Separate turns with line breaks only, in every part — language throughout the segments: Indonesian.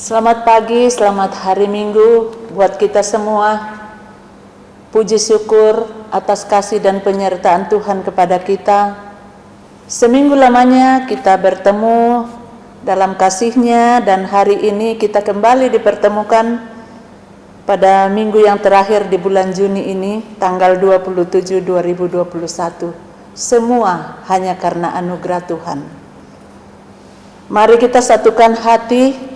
Selamat pagi, selamat hari Minggu buat kita semua. Puji syukur atas kasih dan penyertaan Tuhan kepada kita. Seminggu lamanya kita bertemu dalam kasih-Nya, dan hari ini kita kembali dipertemukan pada minggu yang terakhir di bulan Juni ini, tanggal 27 2021. Semua hanya karena anugerah Tuhan. Mari kita satukan hati,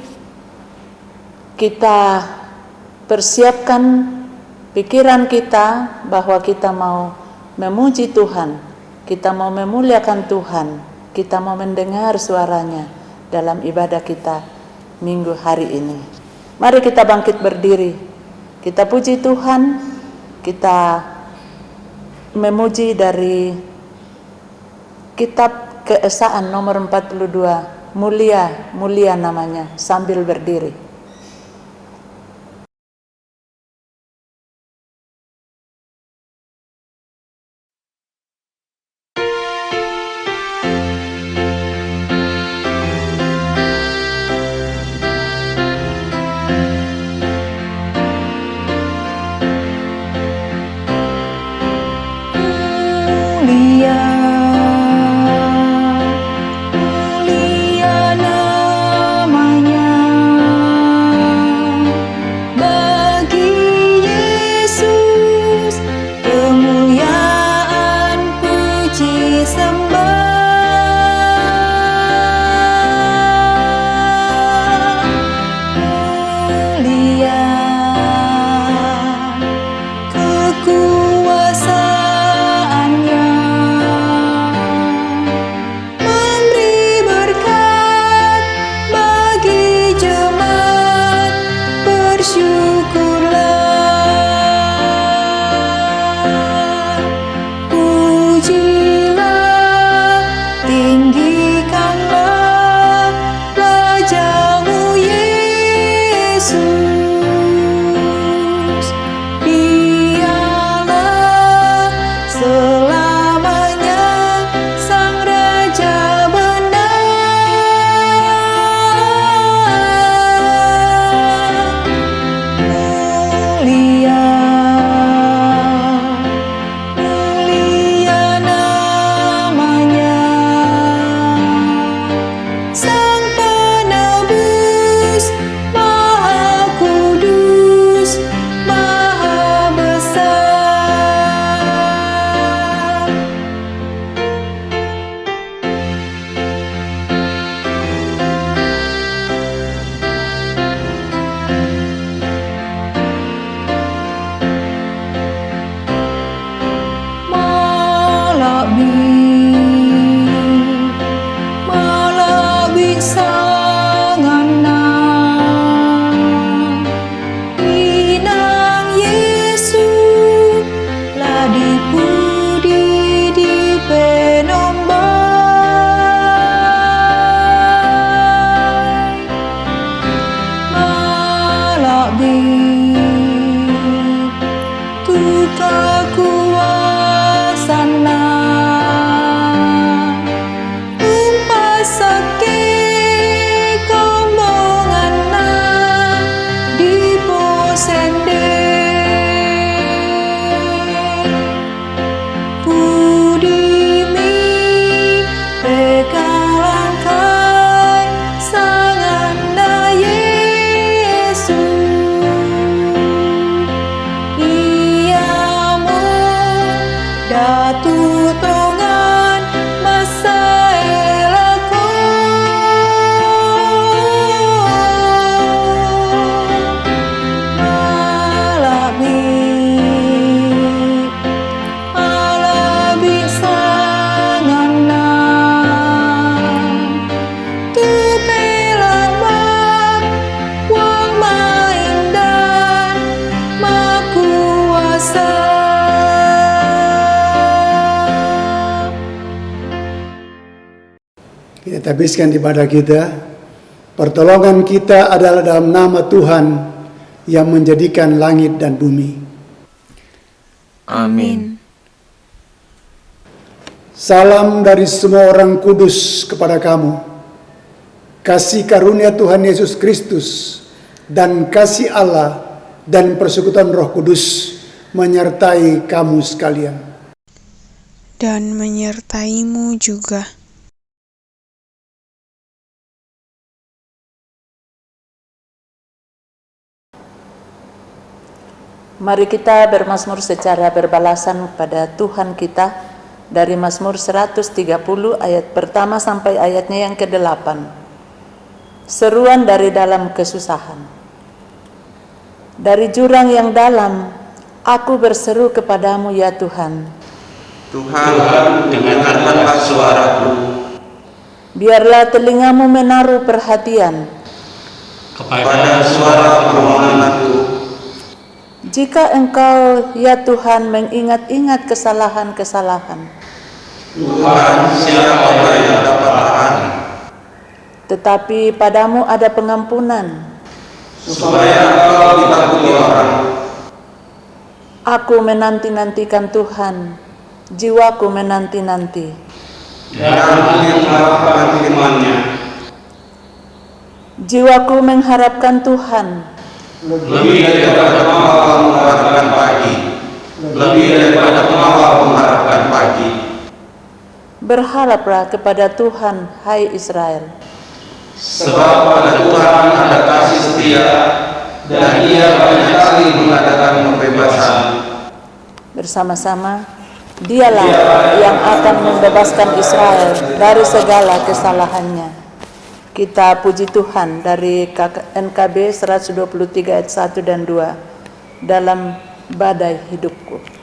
kita persiapkan pikiran kita bahwa kita mau memuji Tuhan, kita mau memuliakan Tuhan, kita mau mendengar suaranya dalam ibadah kita minggu hari ini. Mari kita bangkit berdiri, kita puji Tuhan, kita memuji dari kitab Keesaan nomor 42, mulia namanya, sambil berdiri.
Kita habiskan ibadah kita. Pertolongan kita adalah dalam nama Tuhan yang menjadikan langit dan bumi.
Amin.
Salam dari semua orang kudus kepada kamu. kasih karunia Tuhan Yesus Kristus, dan kasih Allah dan persekutuan Roh Kudus menyertai kamu sekalian.
Dan menyertaimu juga.
Mari kita bermazmur secara berbalasan pada Tuhan kita dari Mazmur 130 ayat pertama sampai ayatnya yang ke-8. Seruan dari dalam kesusahan. Dari jurang yang dalam, aku berseru kepadamu ya Tuhan.
Tuhan, dengarkanlah suaraku.
Biarlah telingamu menaruh perhatian
kepada suara permohonanku.
Jika engkau ya Tuhan mengingat-ingat kesalahan-kesalahan,
Tuhan, siapa yang dapat tahan?
Tetapi padamu ada pengampunan,
supaya engkau ditakuti orang.
Aku menanti-nantikan Tuhan, jiwaku menanti-nanti.
Dan mengharapkan firman-Nya.
Jiwaku mengharapkan Tuhan,
Lebih daripada pengawal mengharapkan pagi. Lebih daripada pengawal mengharapkan pagi.
berharaplah kepada Tuhan, hai Israel.
Sebab pada Tuhan ada kasih setia, dan Ia banyak kali mengadakan pembebasan.
Bersama-sama, Dialah yang akan membebaskan Israel dari segala kesalahannya. Kita puji Tuhan dari NKB 123 ayat 1 dan 2 dalam badai hidupku.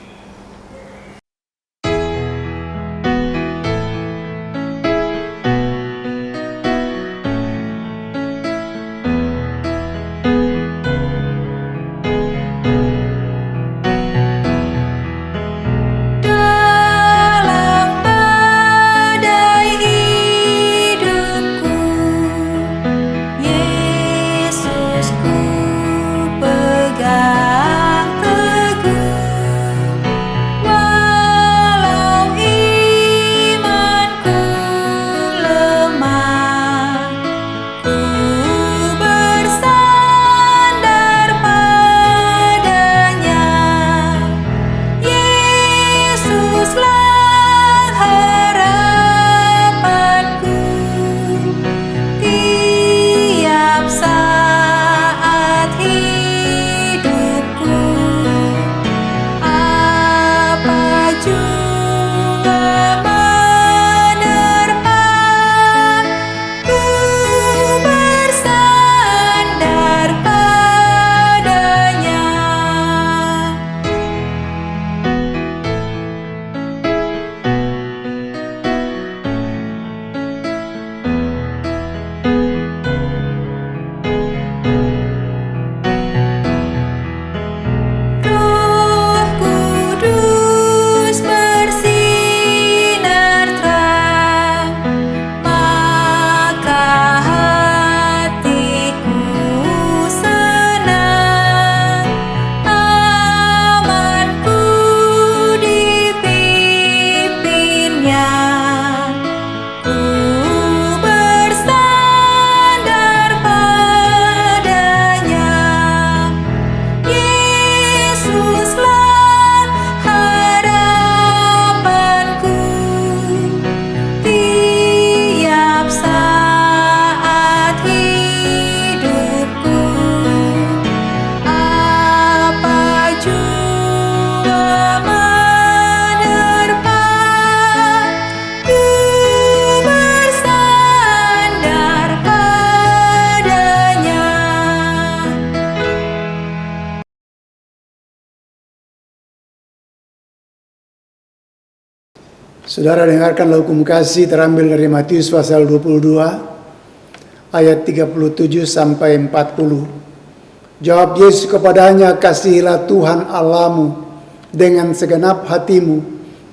Saudara dengarkanlah hukum kasih terambil dari Matius pasal 22 ayat 37 sampai 40. Jawab Yesus kepadanya, kasihilah Tuhan Allahmu dengan segenap hatimu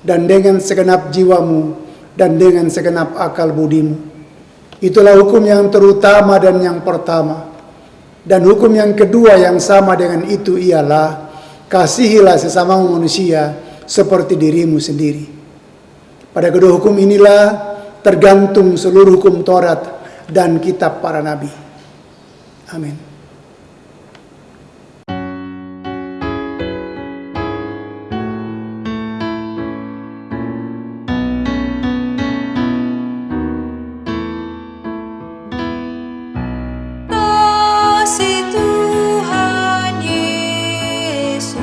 dan dengan segenap jiwamu dan dengan segenap akal budimu. Itulah hukum yang terutama dan yang pertama. Dan hukum yang kedua yang sama dengan itu ialah kasihilah sesamamu manusia seperti dirimu sendiri. Pada kedua hukum inilah tergantung seluruh hukum Taurat dan kitab para nabi. Amin.
Kasih Tuhan Yesus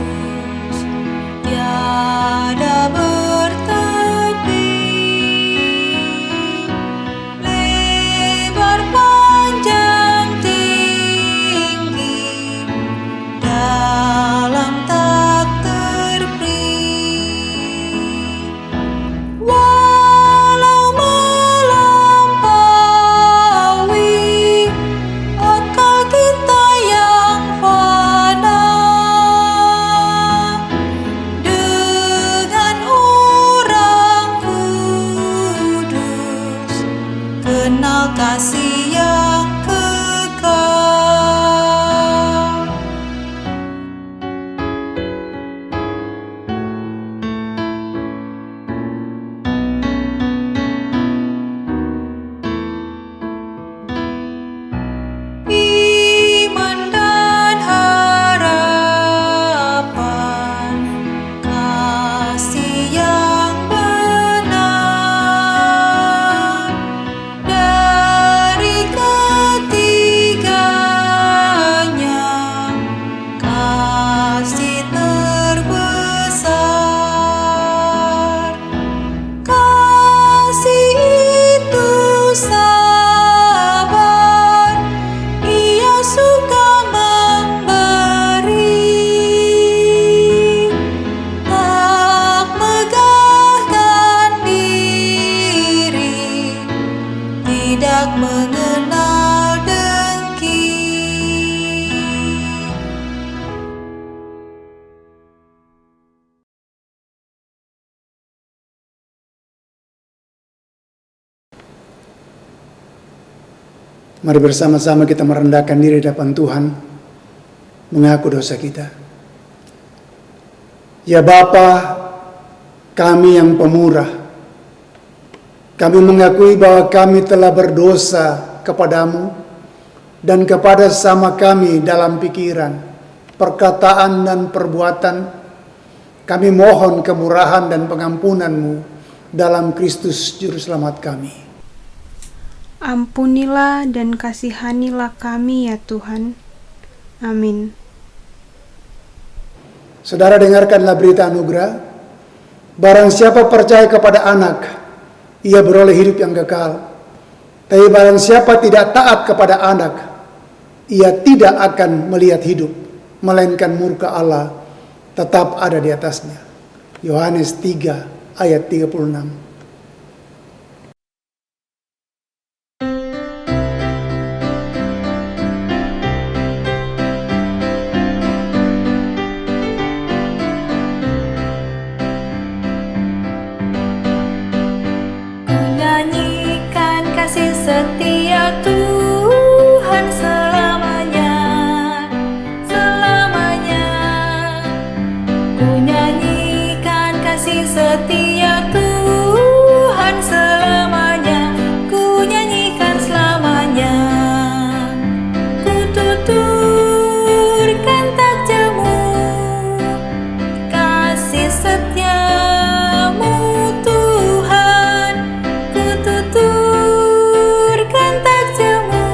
tiada bertepi, lebar panjang tinggi, dalam tak terperi. Walau melampaui akal kita yang fana, dengan orang kudus kenal kasih yang kekal. Iman dan harapan, kasih yang benar, dari ketiganya kasih terbesar. Kasih itu sabar, Ia suka memberi, tak megahkan diri, tidak mengenal dengki.
Mari bersama-sama kita merendahkan diri di hadapan Tuhan, mengaku dosa kita. Ya Bapa, kami yang pemurah, kami mengakui bahwa kami telah berdosa kepadamu dan kepada sesama kami dalam pikiran, perkataan dan perbuatan. Kami mohon kemurahan dan pengampunan-Mu dalam Kristus Juru Selamat kami.
Ampunilah dan kasihanilah kami ya Tuhan. Amin.
Saudara, dengarkanlah berita anugerah. Barang siapa percaya kepada Anak, ia beroleh hidup yang kekal. Tapi barang siapa tidak taat kepada Anak, ia tidak akan melihat hidup, melainkan murka Allah tetap ada di atasnya. Yohanes 3 ayat 36.
Nyanyikan kasih setia Tuhan selamanya, selamanya. Ku nyanyikan kasih setia Tuhan selamanya, ku nyanyikan selamanya. Ku tuturkan takjamu, kasih setiamu Tuhan. Ku tuturkan takjamu,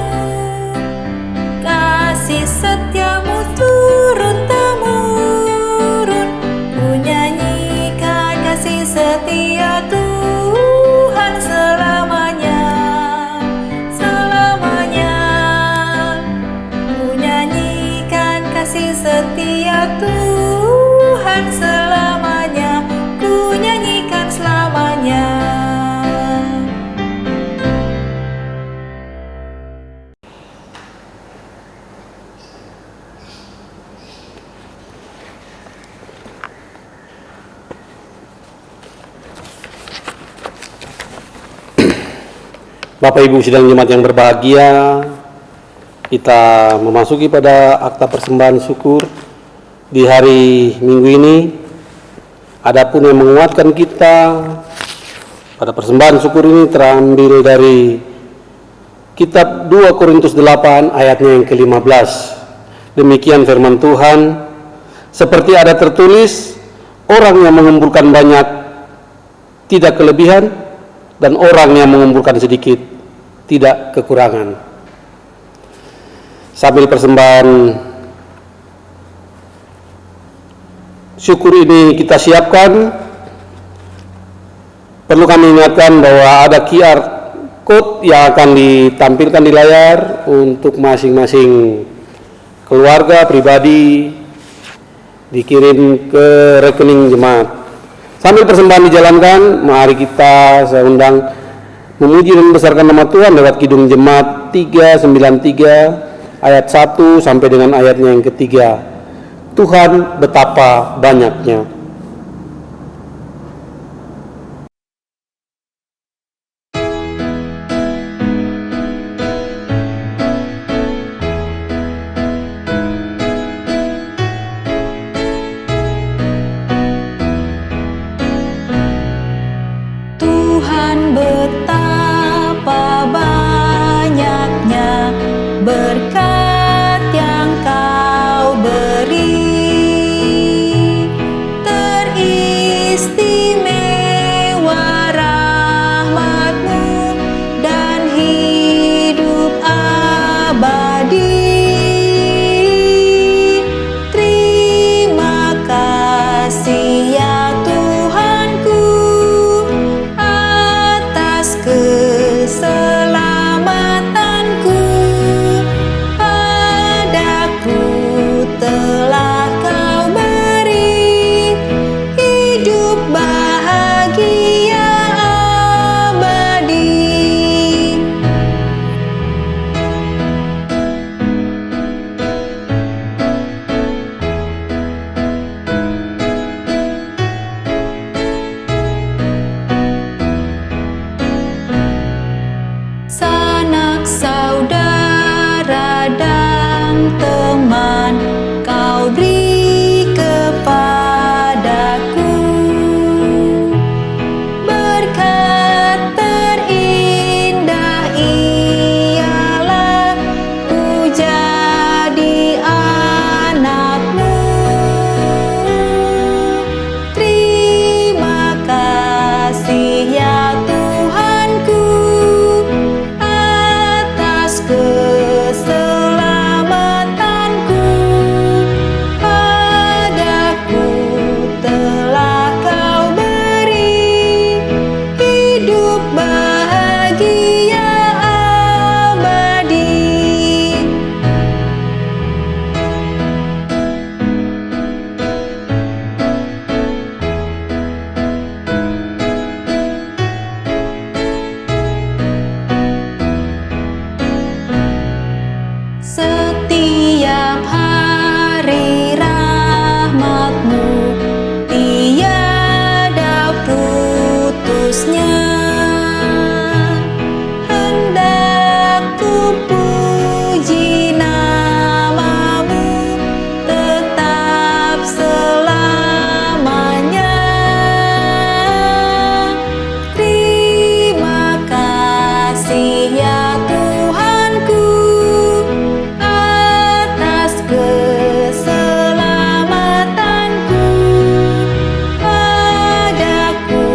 kasih setiamu turun-temurun. Ku nyanyikan kasih setia Tuhan selamanya, selamanya. Ku nyanyikan kasih setia Tuhan selamanya, ku nyanyikan selamanya.
Bapak Ibu sidang jemaat yang berbahagia, kita memasuki pada akta persembahan syukur di hari Minggu ini. Adapun yang menguatkan kita pada persembahan syukur ini terambil dari Kitab 2 Korintus 8 ayatnya yang ke-15. Demikian firman Tuhan, seperti ada tertulis, orang yang mengumpulkan banyak tidak kelebihan, dan orang yang mengumpulkan sedikit tidak kekurangan. Sambil persembahan syukur ini kita siapkan, perlu kami ingatkan bahwa ada QR code yang akan ditampilkan di layar untuk masing-masing keluarga pribadi dikirim ke rekening jemaat. Sambil persembahan dijalankan, mari kita saya undang memuji dan membesarkan nama Tuhan lewat Kidung Jemaat 393 ayat 1 sampai dengan ayatnya yang ketiga. Tuhan betapa banyaknya.
Tuhan betapa banyaknya berkat yang Kau beri, teristimewa rahmat-Mu dan hidup abadi. Terima kasih ya Tuhanku atas keselamatanku. Padaku telah Kau beri hidup bahagia abadi. Sanak saudara dan teman Kau beri kepadaku, berkat terindah ialah ku jadi anak-Mu. Terima kasih ya Tuhanku atas keselamatanku. Padaku telah Kau beri hidup bahagia abadi. Setiap hari rahmat-Mu tiada putusnya. Hendak ku puji nama-Mu tetap selamanya. Terima kasih ya Tuhanku atas keselamatanku. Padaku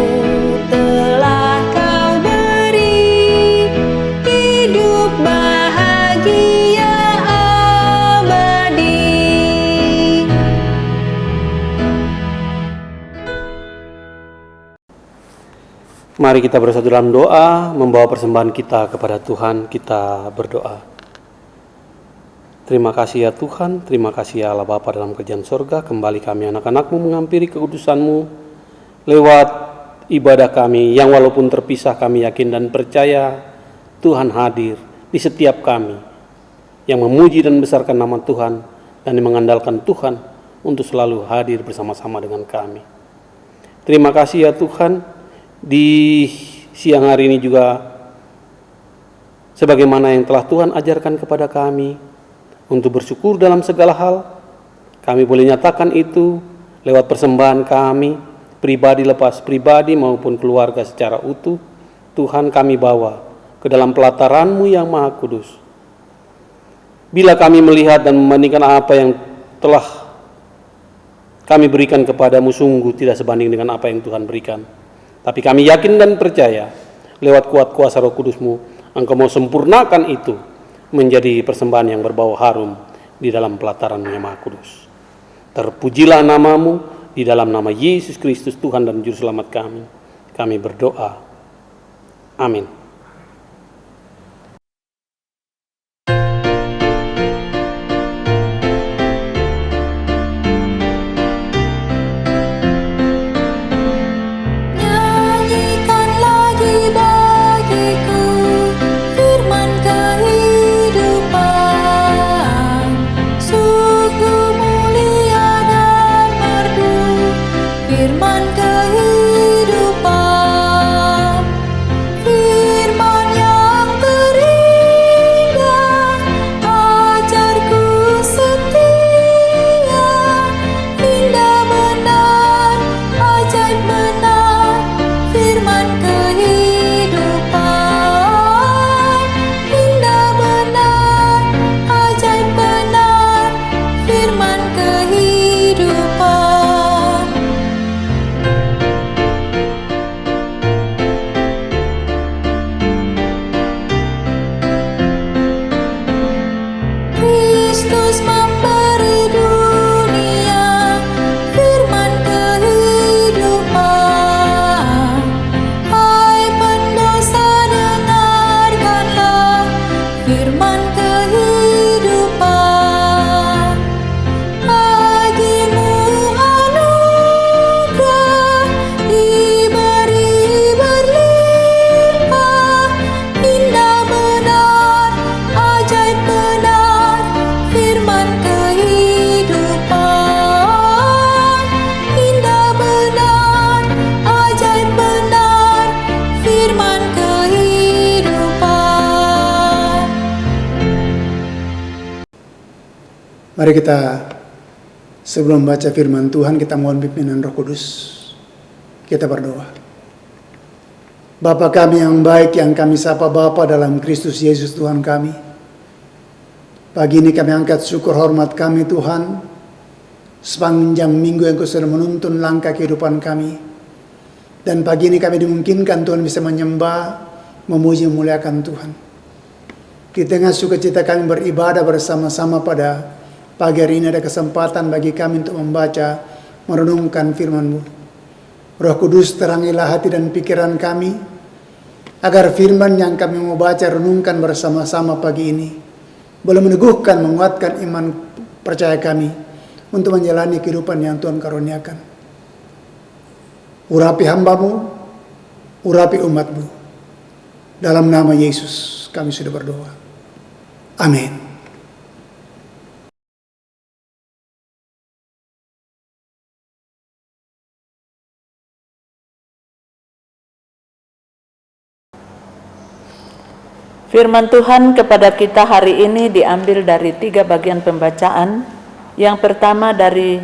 telah Kau beri hidup bahagia abadi.
Mari kita bersatu dalam doa, membawa persembahan kita kepada Tuhan. Kita berdoa. Terima kasih ya Tuhan, terima kasih ya Allah Bapa dalam kerajaan sorga. Kembali kami anak-anak-Mu menghampiri kekudusan-Mu lewat ibadah kami yang walaupun terpisah kami yakin dan percaya Tuhan hadir di setiap kami yang memuji dan membesarkan nama Tuhan dan yang mengandalkan Tuhan untuk selalu hadir bersama-sama dengan kami. Terima kasih ya Tuhan, di siang hari ini juga sebagaimana yang telah Tuhan ajarkan kepada kami untuk bersyukur dalam segala hal, kami boleh nyatakan itu lewat persembahan kami, pribadi lepas pribadi maupun keluarga secara utuh. Tuhan kami bawa ke dalam pelataran-Mu yang Maha Kudus. Bila kami melihat dan membandingkan apa yang telah kami berikan kepadamu, sungguh tidak sebanding dengan apa yang Tuhan berikan. Tapi kami yakin dan percaya, lewat kuat kuasa Roh Kudus-Mu, Engkau mau sempurnakan itu menjadi persembahan yang berbau harum di dalam pelataran-Mu yang Maha Kudus. Terpujilah nama-Mu, di dalam nama Yesus Kristus Tuhan dan Juru Selamat kami berdoa. Amin.
Nyanyikan lagi bagiku firman kehidupan, sungguh mulia dan merdu firman kehidupan, firman yang terindah, ajarku setia, indah benar, ajaib benar, firman kehidupan, indah benar, ajaib benar, firman kehidupan. Kristus memberi dunia firman kehidupan. Hai pendosa, dengarkanlah firman kehidupan. Bagimu anugerah diberi berlimpah, indah benar, ajaib benar, firman kehidupan, indah benar, ajaib benar, firman kehidupan.
Mari kita sebelum baca firman Tuhan, kita mohon pimpinan Roh Kudus. Kita berdoa. Bapa kami yang baik, yang kami sapa Bapa dalam Kristus Yesus Tuhan kami. Pagi ini kami angkat syukur hormat kami Tuhan, sepanjang minggu yang Kau sudah menuntun langkah kehidupan kami. Dan pagi ini kami dimungkinkan Tuhan bisa menyembah, memuji, memuliakan Tuhan. Di tengah sukacita kami beribadah bersama-sama pada pagi hari ini, ada kesempatan bagi kami untuk membaca, merenungkan firman-Mu. Roh Kudus, terangilah hati dan pikiran kami, agar firman yang kami mau baca, renungkan bersama-sama pagi ini boleh meneguhkan, menguatkan iman percaya kami untuk menjalani kehidupan yang Tuhan karuniakan. Urapi hamba-Mu, urapi umat-Mu. Dalam nama Yesus kami sudah berdoa. Amin.
Firman Tuhan kepada kita hari ini diambil dari 3 bagian pembacaan. Yang pertama dari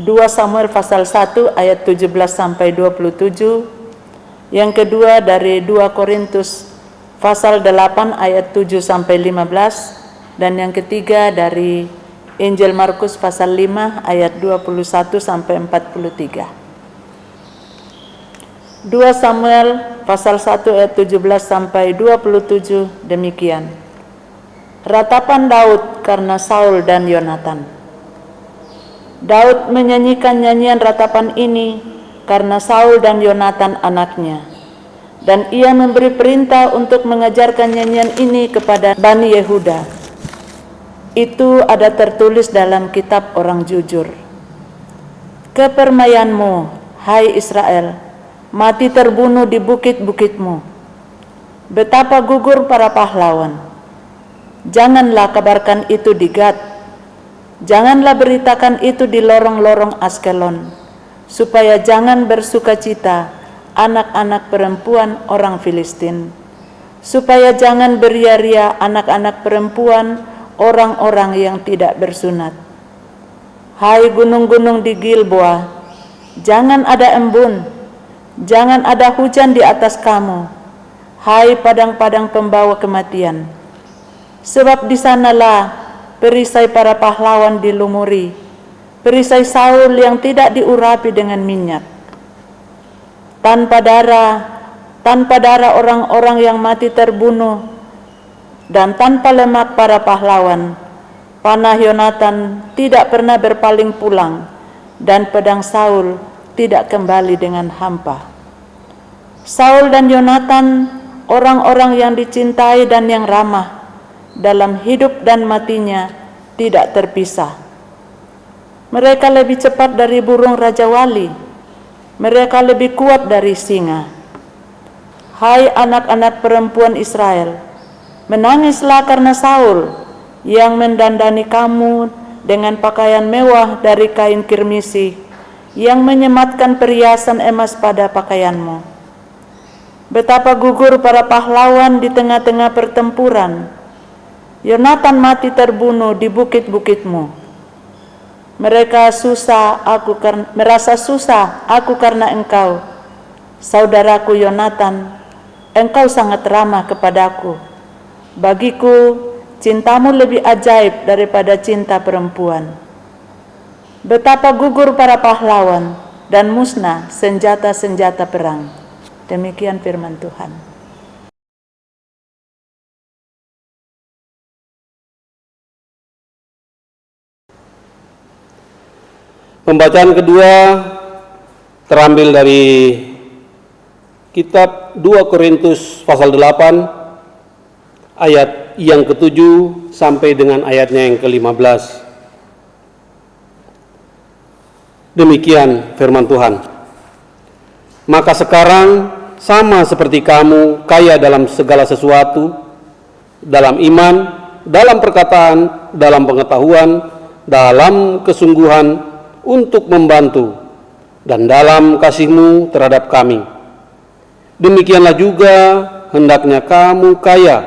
2 Samuel pasal 1 ayat 17 sampai 27. Yang kedua dari 2 Korintus pasal 8 ayat 7 sampai 15. Dan yang ketiga dari Injil Markus pasal 5 ayat 21 sampai 43. 2 Samuel pasal 1 ayat 17 sampai 27 demikian. Ratapan Daud karena Saul dan Yonatan. Daud menyanyikan nyanyian ratapan ini karena Saul dan Yonatan anaknya. Dan ia memberi perintah untuk mengajarkan nyanyian ini kepada Bani Yehuda. Itu ada tertulis dalam kitab orang jujur. Kepermayanmu, hai Israel, mati terbunuh di bukit-bukitmu. Betapa gugur para pahlawan. Janganlah kabarkan itu di Gad. Janganlah beritakan itu di lorong-lorong Askelon, supaya jangan bersukacita anak-anak perempuan orang Filistin, supaya jangan beria-ria anak-anak perempuan orang-orang yang tidak bersunat. Hai gunung-gunung di Gilboa, jangan ada embun, jangan ada hujan di atas kamu. hai padang-padang pembawa kematian. Sebab di sanalah perisai para pahlawan dilumuri, perisai Saul yang tidak diurapi dengan minyak. Tanpa darah orang-orang yang mati terbunuh, dan tanpa lemak para pahlawan, panah Yonatan tidak pernah berpaling pulang, dan pedang Saul tidak kembali dengan hampa. Saul dan Yonatan, orang-orang yang dicintai dan yang ramah, dalam hidup dan matinya tidak terpisah. Mereka lebih cepat dari burung Raja Wali, mereka lebih kuat dari singa. Hai anak-anak perempuan Israel, menangislah karena Saul yang mendandani kamu dengan pakaian mewah dari kain kirmisi, yang menyematkan perhiasan emas pada pakaianmu. Betapa gugur para pahlawan di tengah-tengah pertempuran. Yonatan mati terbunuh di bukit-bukitmu. Merasa susah aku karena engkau, saudaraku Yonatan. Engkau sangat ramah kepadaku. Bagiku, cintamu lebih ajaib daripada cinta perempuan. Betapa gugur para pahlawan dan musnah senjata-senjata perang. Demikian firman Tuhan.
Pembacaan kedua terambil dari kitab 2 Korintus pasal 8 ayat yang ke-7 sampai dengan ayatnya yang ke-15. Demikian firman Tuhan. Maka sekarang sama seperti kamu kaya dalam segala sesuatu, dalam iman, dalam perkataan, dalam pengetahuan, dalam kesungguhan untuk membantu, dan dalam kasihmu terhadap kami. Demikianlah juga hendaknya kamu kaya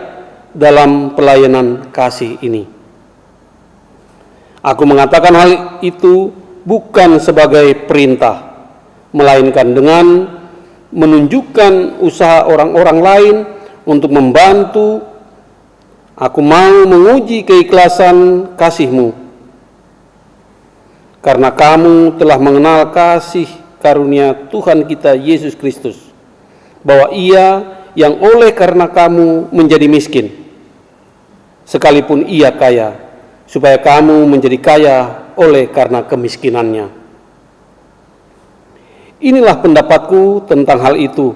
dalam pelayanan kasih ini. Aku mengatakan hal itu bukan sebagai perintah, melainkan dengan menunjukkan usaha orang-orang lain untuk membantu. Aku mau menguji keikhlasan kasihmu, karena kamu telah mengenal kasih karunia Tuhan kita Yesus Kristus, bahwa Ia yang oleh karena kamu menjadi miskin, sekalipun Ia kaya, supaya kamu menjadi kaya oleh karena kemiskinannya. Inilah pendapatku tentang hal itu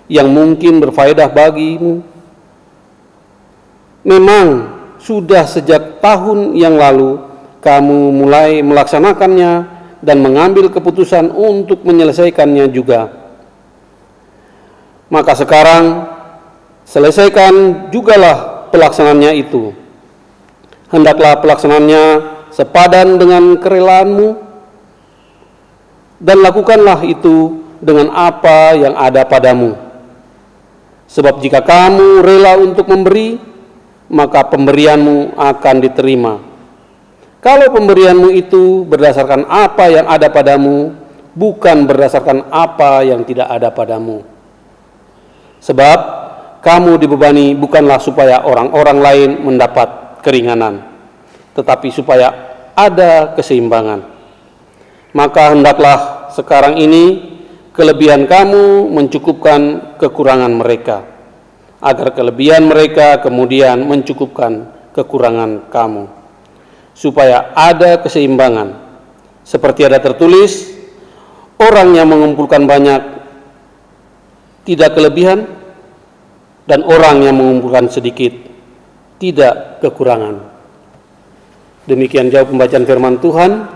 yang mungkin berfaedah bagimu. Memang sudah sejak tahun yang lalu kamu mulai melaksanakannya dan mengambil keputusan untuk menyelesaikannya juga. Maka sekarang selesaikan jugalah pelaksanaannya itu. Hendaklah pelaksanaannya sepadan dengan kerelaanmu, dan lakukanlah itu dengan apa yang ada padamu. Sebab jika kamu rela untuk memberi, maka pemberianmu akan diterima. Kalau pemberianmu itu berdasarkan apa yang ada padamu, bukan berdasarkan apa yang tidak ada padamu. Sebab kamu dibebani bukanlah supaya orang-orang lain mendapat keringanan, tetapi supaya ada keseimbangan. Maka hendaklah sekarang ini kelebihan kamu mencukupkan kekurangan mereka, agar kelebihan mereka kemudian mencukupkan kekurangan kamu, supaya ada keseimbangan. Seperti ada tertulis, orang yang mengumpulkan banyak tidak kelebihan, dan orang yang mengumpulkan sedikit tidak kekurangan. Demikian jauh pembacaan firman Tuhan.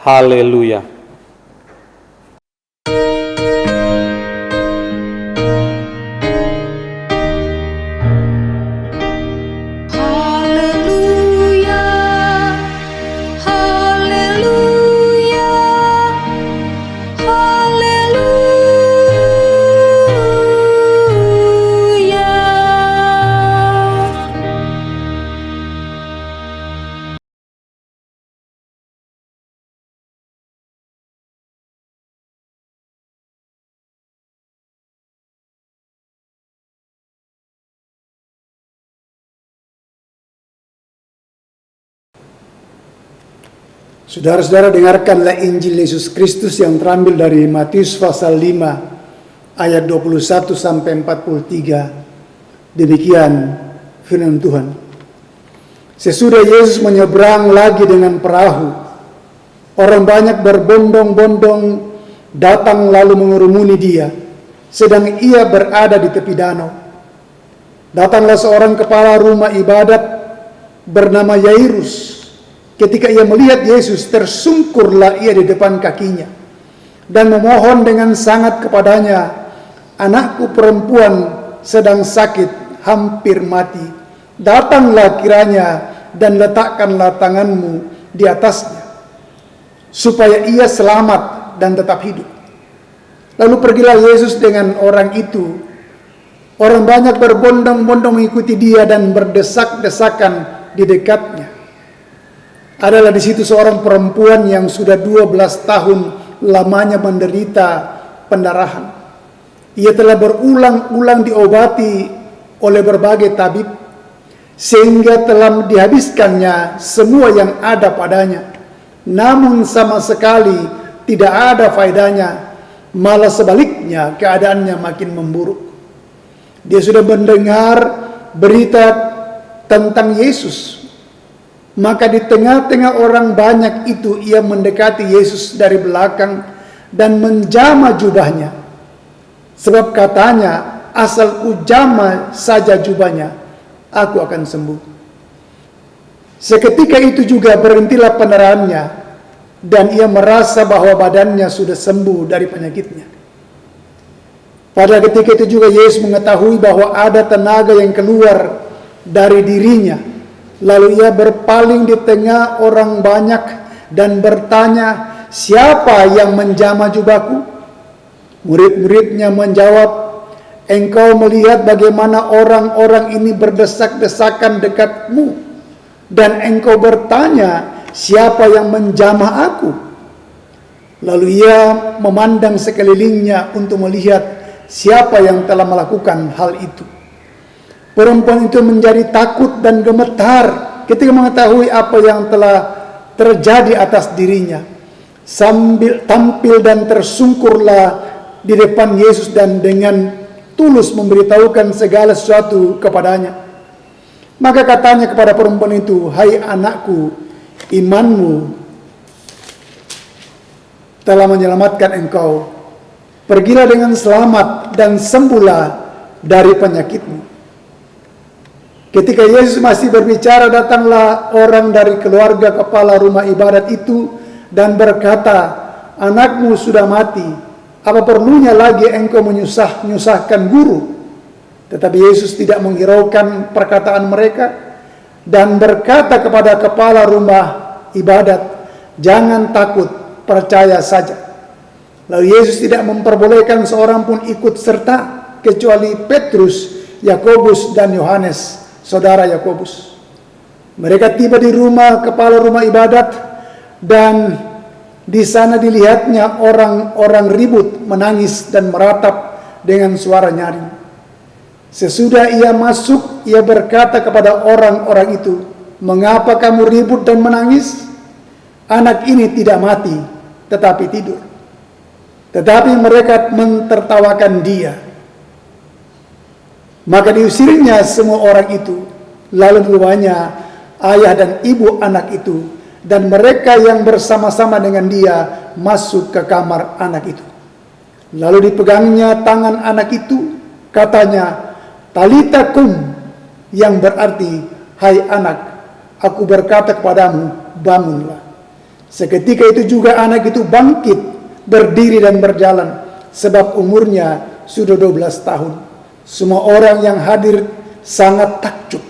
Haleluya.
Saudara-saudara, dengarkanlah Injil Yesus Kristus yang terambil dari Matius pasal 5 ayat 21 sampai 43. Demikian firman Tuhan. Sesudah Yesus menyeberang lagi dengan perahu, orang banyak berbondong-bondong datang lalu mengurumuni dia, sedang ia berada di tepi danau. Datanglah seorang kepala rumah ibadat bernama Yairus. Ketika ia melihat Yesus, tersungkurlah ia di depan kakinya dan memohon dengan sangat kepadanya, "Anakku perempuan sedang sakit, hampir mati. Datanglah kiranya dan letakkanlah tanganmu di atasnya, supaya ia selamat dan tetap hidup." Lalu pergilah Yesus dengan orang itu. Orang banyak berbondong-bondong mengikuti dia dan berdesak-desakan di dekatnya. Adalah di situ seorang perempuan yang sudah 12 tahun lamanya menderita pendarahan. Ia telah berulang-ulang diobati oleh berbagai tabib, sehingga telah dihabiskannya semua yang ada padanya. Namun sama sekali tidak ada faedahnya, malah sebaliknya keadaannya makin memburuk. Dia sudah mendengar berita tentang Yesus. Maka di tengah-tengah orang banyak itu ia mendekati Yesus dari belakang dan menjama jubahnya. Sebab katanya, "Asal kujama saja jubahnya, aku akan sembuh." Seketika itu juga berhentilah pendarahannya dan ia merasa bahwa badannya sudah sembuh dari penyakitnya. Pada ketika itu juga Yesus mengetahui bahwa ada tenaga yang keluar dari dirinya. Lalu ia berpaling di tengah orang banyak dan bertanya, "Siapa yang menjama jubahku?" Murid-muridnya menjawab, "Engkau melihat bagaimana orang-orang ini berdesak-desakan dekatmu, dan engkau bertanya, siapa yang menjamah aku?" Lalu ia memandang sekelilingnya untuk melihat siapa yang telah melakukan hal itu. Perempuan itu menjadi takut dan gemetar ketika mengetahui apa yang telah terjadi atas dirinya. Sambil tampil dan tersungkurlah di depan Yesus dan dengan tulus memberitahukan segala sesuatu kepadanya. Maka katanya kepada perempuan itu, "Hai anakku, imanmu telah menyelamatkan engkau. Pergilah dengan selamat dan sembuhlah dari penyakitmu." Ketika Yesus masih berbicara, datanglah orang dari keluarga kepala rumah ibadat itu dan berkata, "Anakmu sudah mati. Apa perlunya lagi engkau menyusahkan guru?" Tetapi Yesus tidak menghiraukan perkataan mereka dan berkata kepada kepala rumah ibadat, "Jangan takut, percaya saja." Lalu Yesus tidak memperbolehkan seorang pun ikut serta kecuali Petrus, Yakobus dan Yohanes, saudara Yakobus. Mereka tiba di rumah kepala rumah ibadat dan di sana dilihatnya orang-orang ribut, menangis dan meratap dengan suara nyaring. Sesudah ia masuk, ia berkata kepada orang-orang itu, "Mengapa kamu ribut dan menangis? Anak ini tidak mati, tetapi tidur." Tetapi mereka mentertawakan dia. Maka diusirnya semua orang itu, lalu dibawanya ayah dan ibu anak itu, dan mereka yang bersama-sama dengan dia masuk ke kamar anak itu. Lalu dipegangnya tangan anak itu, katanya, "Talita kum," yang berarti, "Hai anak, aku berkata kepadamu, bangunlah." Seketika itu juga anak itu bangkit, berdiri dan berjalan, sebab umurnya sudah 12 tahun. Semua orang yang hadir sangat takjub.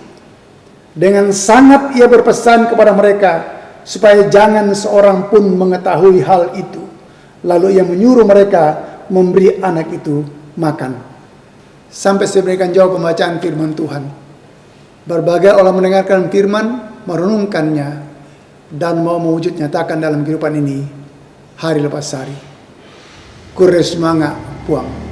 Dengan sangat ia berpesan kepada mereka supaya jangan seorang pun mengetahui hal itu. Lalu ia menyuruh mereka memberi anak itu makan. Sampai saya berikan jawab pembacaan firman Tuhan. Berbagai orang mendengarkan firman, merenungkannya, dan mau mewujud nyatakan dalam kehidupan ini hari lepas hari. Kures semangat, puang.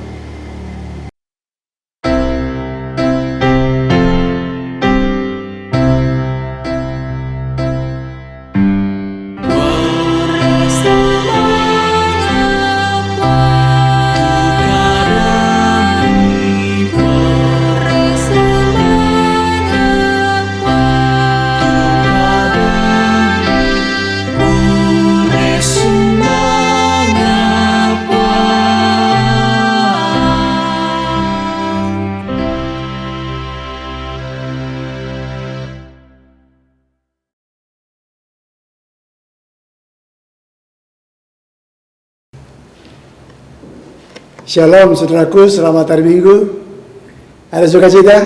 Shalom saudaraku, selamat hari Minggu. Ada sukacita?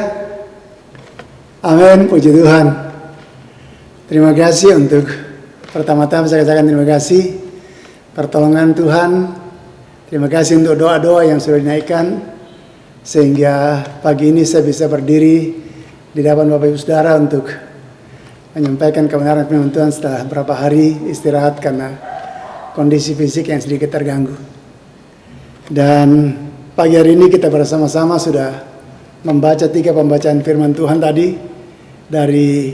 Amin, puji Tuhan. Terima kasih untuk pertama-tama saya katakan terima kasih pertolongan Tuhan. Terima kasih untuk doa-doa yang sudah dinaikkan sehingga pagi ini saya bisa berdiri di depan Bapak Ibu Saudara untuk menyampaikan kebenaran firman Tuhan setelah beberapa hari istirahat karena kondisi fisik yang sedikit terganggu. Dan pagi hari ini kita bersama-sama sudah membaca 3 pembacaan firman Tuhan tadi dari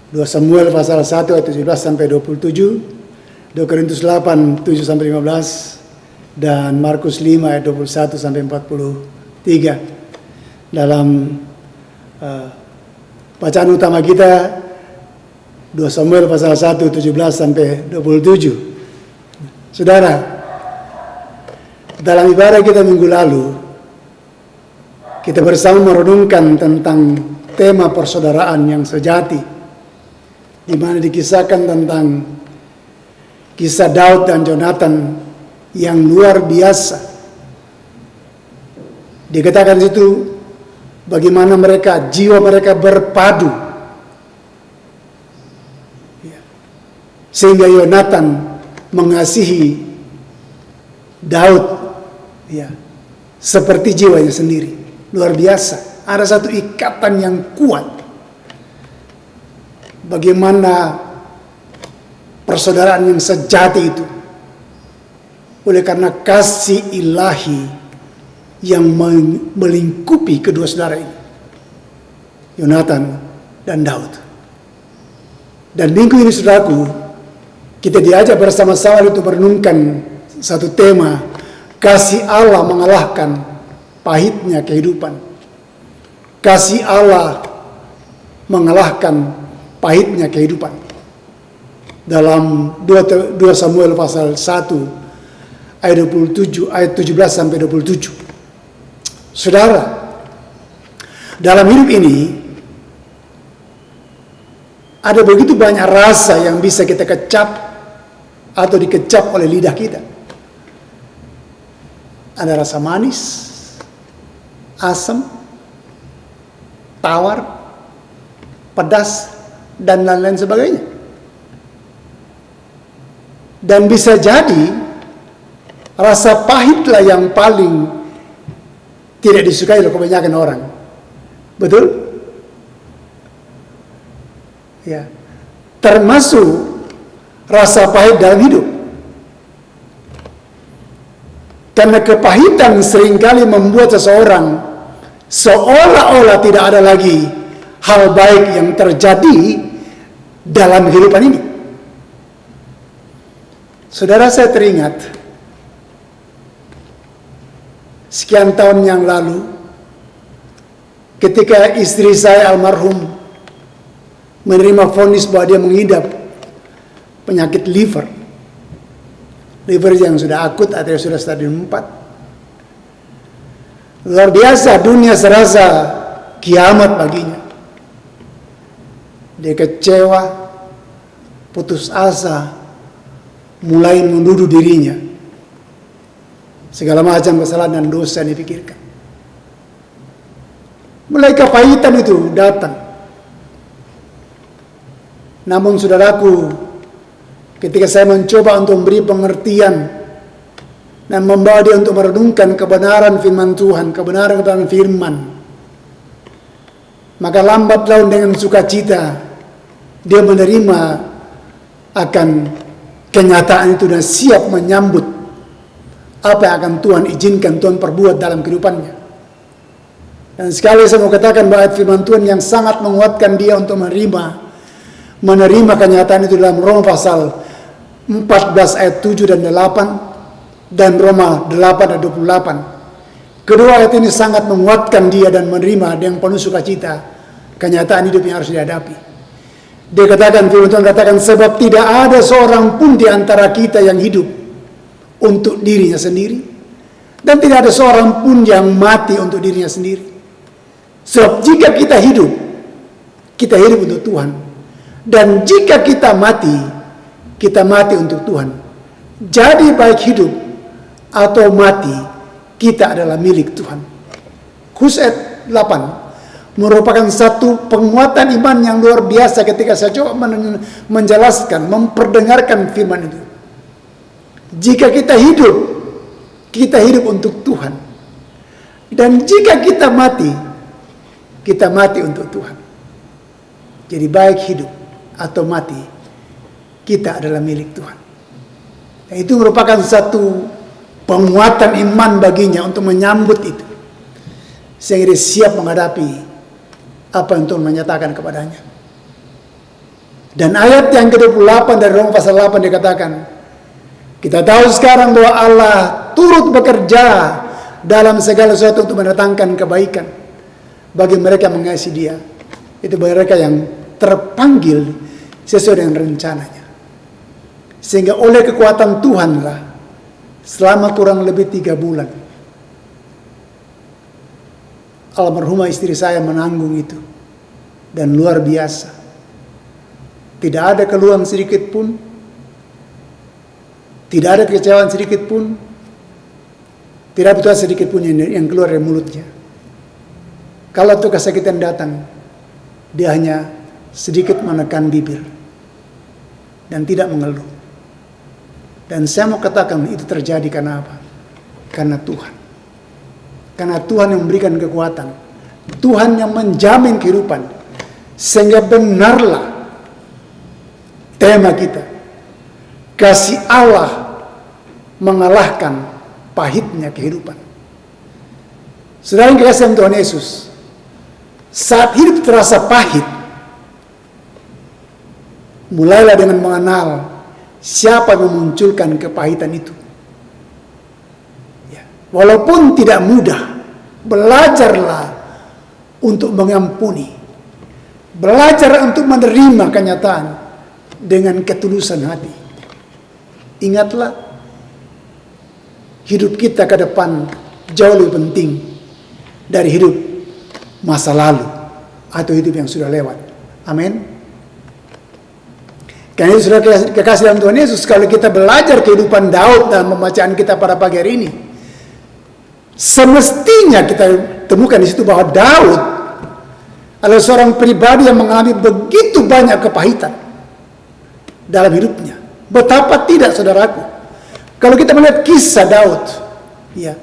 2 Samuel pasal 1 ayat 17 sampai 27, 2 Korintus 8 7 sampai 15, dan Markus 5 ayat 21 sampai 43. Dalam bacaan utama kita 2 Samuel pasal 1 17 sampai 27. Saudara, dalam ibadah kita minggu lalu, kita bersama merenungkan tentang tema persaudaraan yang sejati, di mana dikisahkan tentang kisah Daud dan Jonathan yang luar biasa. Dikatakan itu bagaimana jiwa mereka berpadu, sehingga Yonatan mengasihi Daud seperti jiwanya sendiri. Luar biasa. Ada satu ikatan yang kuat. Bagaimana persaudaraan yang sejati itu. Oleh karena kasih ilahi yang melingkupi kedua saudara ini, Yonatan dan Daud. Dan minggu ini saudaraku, kita diajak bersama-sama untuk merenungkan satu tema, kasih Allah mengalahkan pahitnya kehidupan. Kasih Allah mengalahkan pahitnya kehidupan. Dalam 2 Samuel pasal 1 ayat 27 ayat 17 sampai 27. Saudara, dalam hidup ini ada begitu banyak rasa yang bisa kita kecap atau dikecap oleh lidah kita. Ada rasa manis, asam, tawar, pedas, dan lain-lain sebagainya. Dan bisa jadi rasa pahitlah yang paling tidak disukai oleh kebanyakan orang. Betul? Ya. Termasuk rasa pahit dalam hidup. Karena kepahitan seringkali membuat seseorang seolah-olah tidak ada lagi hal baik yang terjadi dalam kehidupan ini. Saudara, saya teringat sekian tahun yang lalu ketika istri saya almarhum menerima vonis bahwa dia mengidap penyakit liver yang sudah akut atau sudah stadium 4. Luar biasa, dunia serasa kiamat baginya. Dia kecewa, putus asa, mulai menuduh dirinya. Segala macam kesalahan dan dosa yang dipikirkan. Mulai kepahitan itu datang. Namun saudaraku, ketika saya mencoba untuk memberi pengertian dan membawa dia untuk merenungkan kebenaran firman Tuhan, kebenaran firman, maka lambat laun dengan sukacita dia menerima akan kenyataan itu dan siap menyambut apa yang akan Tuhan izinkan, Tuhan perbuat dalam kehidupannya. Dan sekali saya mau katakan bahwa firman Tuhan yang sangat menguatkan dia untuk menerima kenyataan itu dalam Roma pasal 14 ayat 7 dan 8 dan Roma 8 ayat 28. Kedua ayat ini sangat menguatkan dia dan menerima dengan penuh sukacita kenyataan hidup yang harus dihadapi. Dia katakan, firman Tuhan katakan, sebab tidak ada seorang pun di antara kita yang hidup untuk dirinya sendiri, dan tidak ada seorang pun yang mati untuk dirinya sendiri. Sebab jika kita hidup untuk Tuhan, dan jika kita mati untuk Tuhan. Jadi baik hidup atau mati, kita adalah milik Tuhan. Khusus ayat 8 merupakan satu penguatan iman yang luar biasa ketika saya coba menjelaskan, memperdengarkan firman itu. Jika kita hidup untuk Tuhan. Dan jika kita mati untuk Tuhan. Jadi baik hidup atau mati, kita adalah milik Tuhan. Dan itu merupakan satu penguatan iman baginya untuk menyambut itu. Sehingga dia siap menghadapi apa yang Tuhan menyatakan kepadanya. Dan ayat yang ke-28 dari Roma pasal 8 dikatakan, kita tahu sekarang bahwa Allah turut bekerja dalam segala sesuatu untuk mendatangkan kebaikan bagi mereka yang mengasihi Dia. Itu mereka yang terpanggil sesuai dengan rencananya. Sehingga oleh kekuatan Tuhanlah selama kurang lebih 3 bulan almarhumah istri saya menanggung itu. Dan luar biasa. Tidak ada keluhan sedikit pun. Tidak ada kekecewaan sedikit pun. Tidak betul sedikit pun yang keluar dari mulutnya. Kalau itu kesakitan datang, dia hanya sedikit menekan bibir. Dan tidak mengeluh. Dan saya mau katakan itu terjadi karena apa? Karena Tuhan. Karena Tuhan yang memberikan kekuatan. Tuhan yang menjamin kehidupan. Sehingga benarlah tema kita. Kasih Allah mengalahkan pahitnya kehidupan. Saudara yang dikasihi Tuhan Yesus, saat hidup terasa pahit, mulailah dengan mengenal siapa yang memunculkan kepahitan itu. Ya. Walaupun tidak mudah, belajarlah untuk mengampuni. Belajar untuk menerima kenyataan dengan ketulusan hati. Ingatlah, hidup kita ke depan jauh lebih penting dari hidup masa lalu atau hidup yang sudah lewat. Amin. Karena itu sudah kekasih dalam Tuhan Yesus, kalau kita belajar kehidupan Daud dalam pembacaan kita pada pagi hari ini, semestinya kita temukan di situ bahwa Daud adalah seorang pribadi yang mengalami begitu banyak kepahitan dalam hidupnya. Betapa tidak, saudaraku, kalau kita melihat kisah Daud, ya,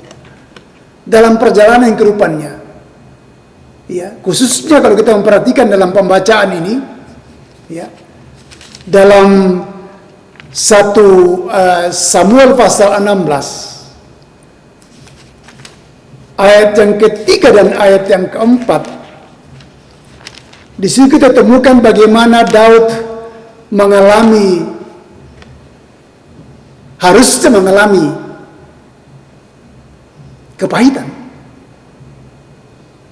dalam perjalanan kehidupannya, ya, khususnya kalau kita memperhatikan dalam pembacaan ini, ya, dalam 1 Samuel pasal 16, ayat yang ketiga dan ayat yang keempat, di sini kita temukan bagaimana Daud harusnya mengalami kepahitan.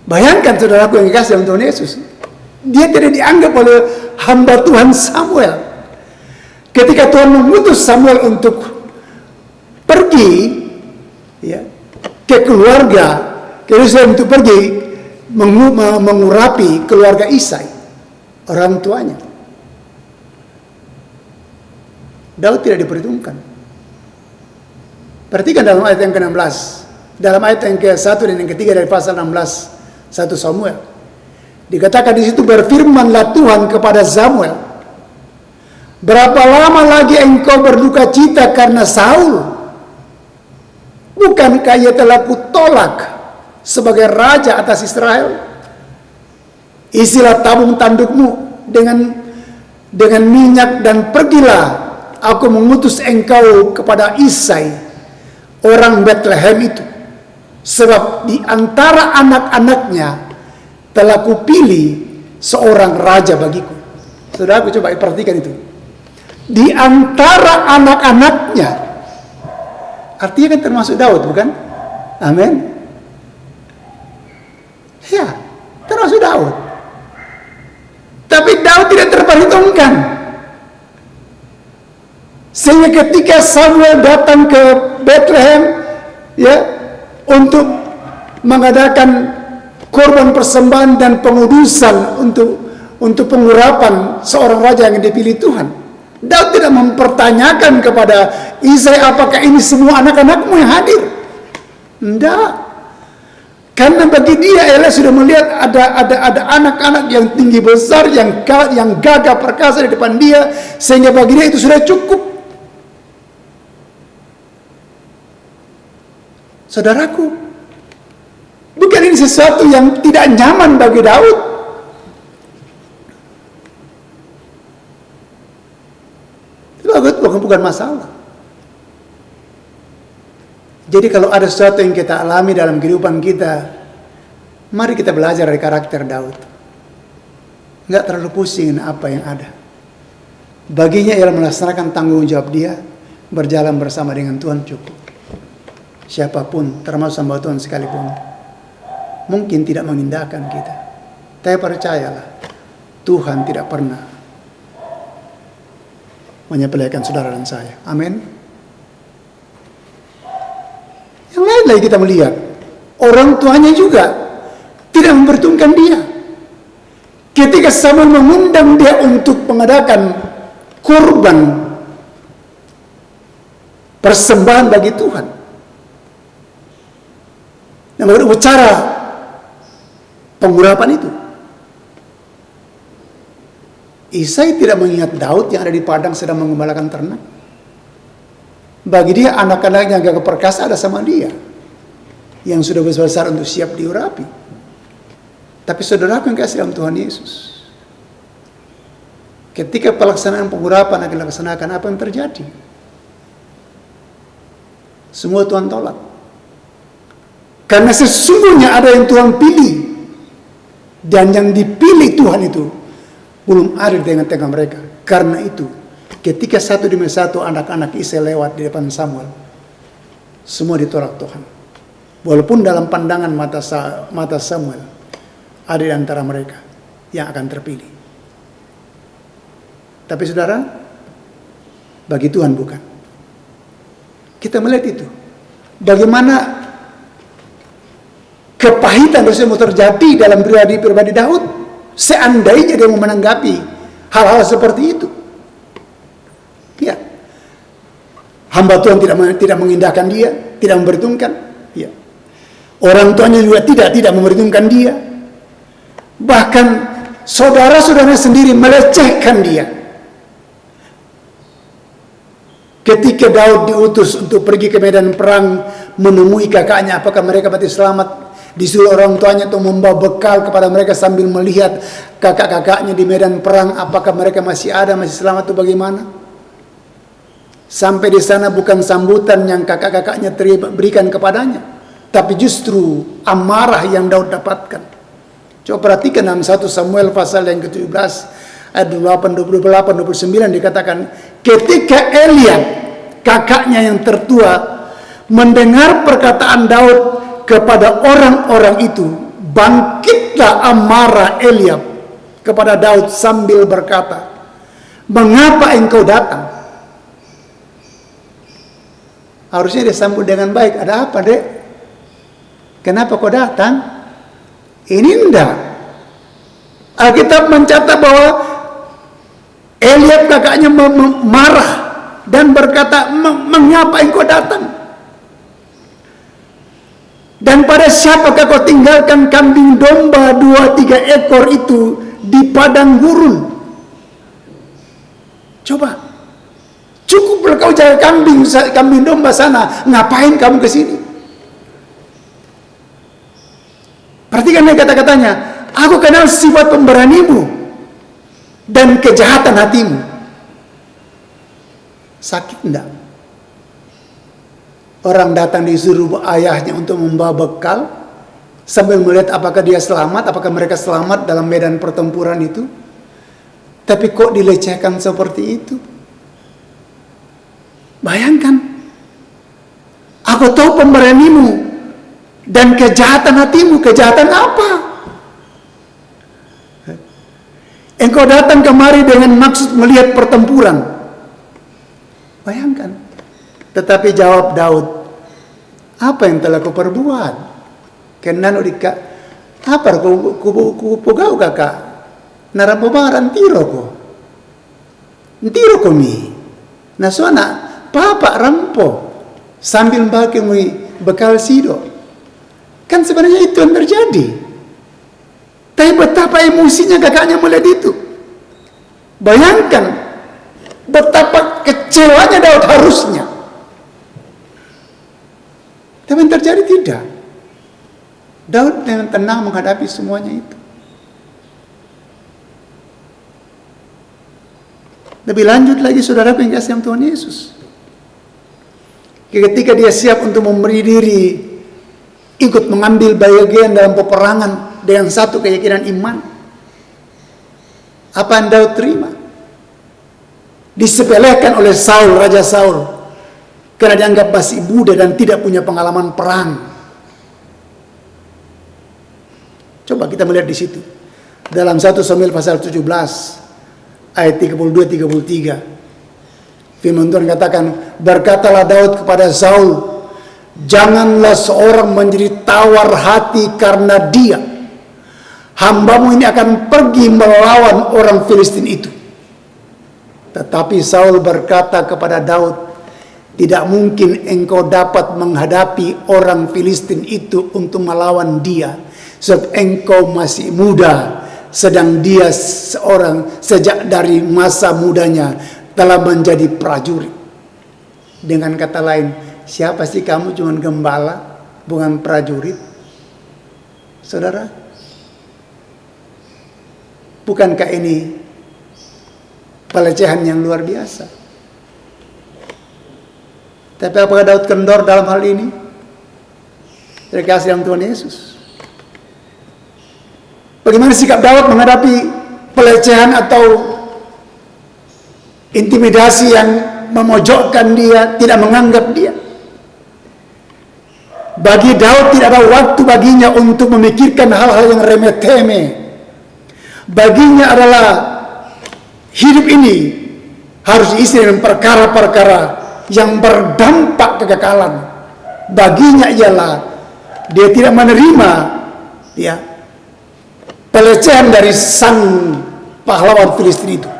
Bayangkan saudaraku yang dikasih dalam Tuhan Yesus, dia tidak dianggap oleh hamba Tuhan Samuel. Ketika Tuhan mengutus Samuel untuk pergi, ya, ke keluarga, ke Yerusalem untuk pergi mengurapi keluarga Isai, orang tuanya. Daud tidak diperhitungkan. Perhatikan dalam ayat yang ke-16, dalam ayat yang ke-1 dan yang ketiga dari pasal 16 1 Samuel. Dikatakan di situ, berfirmanlah Tuhan kepada Samuel, berapa lama lagi engkau berduka cita karena Saul? Bukankah ia telah kutolak sebagai raja atas Israel? Isilah tabung tandukmu dengan minyak dan pergilah, aku mengutus engkau kepada Isai, orang Bethlehem itu. Sebab di antara anak-anaknya telah kupilih seorang raja bagiku. Saudara, aku coba perhatikan itu. Di antara anak-anaknya, artinya kan termasuk Daud, bukan? Amin. Ya, termasuk Daud. Tapi Daud tidak terperhitungkan. Sehingga ketika Samuel datang ke Bethlehem, ya, untuk mengadakan korban persembahan dan pengudusan untuk pengurapan seorang raja yang dipilih Tuhan, Daud tidak mempertanyakan kepada Isai, apakah ini semua anak-anakmu yang hadir? Enggak. Karena bagi dia Elia sudah melihat ada anak-anak yang tinggi besar, yang gagah perkasa di depan dia, sehingga bagi dia itu sudah cukup. Saudaraku, bukan ini sesuatu yang tidak nyaman bagi Daud. Itu bukan masalah. Jadi kalau ada sesuatu yang kita alami dalam kehidupan kita, mari kita belajar dari karakter Daud. Nggak terlalu pusing apa yang ada. Baginya ialah melaksanakan tanggung jawab dia, berjalan bersama dengan Tuhan cukup. Siapapun, termasuk hamba Tuhan sekalipun, mungkin tidak mengindahkan kita. Tapi percayalah, Tuhan tidak pernah menyepelekan saudara dan saya. Amin. Yang lain lagi kita melihat, orang tuanya juga tidak memperhitungkan dia. Ketika Samuel mengundang dia untuk mengadakan kurban persembahan bagi Tuhan, yang berbicara pengurapan itu, Isai tidak mengingat Daud yang ada di padang sedang mengembalakan ternak. Bagi dia anak-anak yang gagah perkasa ada sama dia, yang sudah besar untuk siap diurapi. Tapi saudaraku yang kasih dalam Tuhan Yesus, ketika pelaksanaan pengurapan akan dilaksanakan, apa yang terjadi? Semua Tuhan tolak. Karena sesungguhnya ada yang Tuhan pilih, dan yang dipilih Tuhan itu belum ada di tengah-tengah mereka. Karena itu, ketika satu demi satu anak-anak Isai lewat di depan Samuel, semua ditolak Tuhan. Walaupun dalam pandangan mata Samuel, ada di antara mereka yang akan terpilih. Tapi saudara, bagi Tuhan bukan. Kita melihat itu. Bagaimana kepahitan harusnya mau terjadi dalam pribadi Daud, seandainya dia mau menanggapi hal-hal seperti itu. Ya, hamba Tuhan tidak mengindahkan dia, tidak memperhitungkan. Ya, orang tuanya juga tidak memperhitungkan dia. Bahkan saudara-saudaranya sendiri melecehkan dia. Ketika Daud diutus untuk pergi ke medan perang menemui kakaknya, apakah mereka mati selamat? Disuruh orang tuanya untuk membawa bekal kepada mereka sambil melihat kakak-kakaknya di medan perang, apakah mereka masih ada, masih selamat atau bagaimana? Sampai di sana bukan sambutan yang kakak-kakaknya berikan kepadanya, tapi justru amarah yang Daud dapatkan. Coba perhatikan dalam 1 Samuel pasal yang ke-17 ayat 28, 29 dikatakan, ketika Eliab kakaknya yang tertua mendengar perkataan Daud kepada orang-orang itu, bangkitlah amarah Eliab kepada Daud sambil berkata, mengapa engkau datang? Harusnya disambut dengan baik. Ada apa, Dek? Kenapa kau datang? Ini enggak. Alkitab mencatat bahwa Eliab kakaknya marah dan berkata, mengapa engkau datang? Dan pada siapakah kau tinggalkan kambing domba 2-3 ekor itu di padang gurun? Coba, cukuplah kau jaga kambing domba sana, ngapain kamu ke sini? Perhatikan kata-katanya, aku kenal sifat pemberanimu dan kejahatan hatimu. Sakit enggak? Orang datang disuruh ayahnya untuk membawa bekal sambil melihat apakah dia selamat, apakah mereka selamat dalam medan pertempuran itu. Tapi kok dilecehkan seperti itu? Bayangkan, aku tahu pemberanimu dan kejahatan hatimu. Kejahatan apa? Engkau datang kemari dengan maksud melihat pertempuran. Bayangkan. Tetapi jawab Daud, apa yang telah kau perbuat? Kenano dika, apa kau pugau kakak? Narabobaran tiro ko. Tiro ko mi. Nasona papa rampo sambil pakai bekal sido. Kan sebenarnya itu yang terjadi. Tapi betapa emosinya kakaknya melihat itu. Bayangkan betapa kecewanya Daud harusnya. Tapi yang terjadi tidak. Daud dengan tenang menghadapi semuanya itu. Lebih lanjut lagi saudara yang kasih Tuhan Yesus. Ketika dia siap untuk memberi diri, ikut mengambil bagian dalam peperangan dengan satu keyakinan iman. Apa yang Daud terima? Disepelekan oleh Saul, Raja Saul, karena dianggap masih muda dan tidak punya pengalaman perang. Coba kita melihat di situ. Dalam 1 Samuel pasal 17 ayat 32-33. Firman Tuhan katakan, berkatalah Daud kepada Saul, janganlah seorang menjadi tawar hati karena dia. Hambamu ini akan pergi melawan orang Filistin itu. Tetapi Saul berkata kepada Daud, tidak mungkin engkau dapat menghadapi orang Filistin itu untuk melawan dia, sebab engkau masih muda, sedang dia seorang sejak dari masa mudanya telah menjadi prajurit. Dengan kata lain, siapa sih kamu? Cuma gembala, bukan prajurit. Saudara, bukankah ini pelecehan yang luar biasa? Tapi apakah Daud kendor dalam hal ini? Terkasih dalam Tuhan Yesus. Bagaimana sikap Daud menghadapi pelecehan atau intimidasi yang memojokkan dia, tidak menganggap dia? Bagi Daud tidak ada waktu baginya untuk memikirkan hal-hal yang remeh-temeh. Baginya adalah hidup ini harus diisi dengan perkara-perkara yang berdampak kekekalan. Baginya ialah dia tidak menerima pelecehan dari sang pahlawan Filistin itu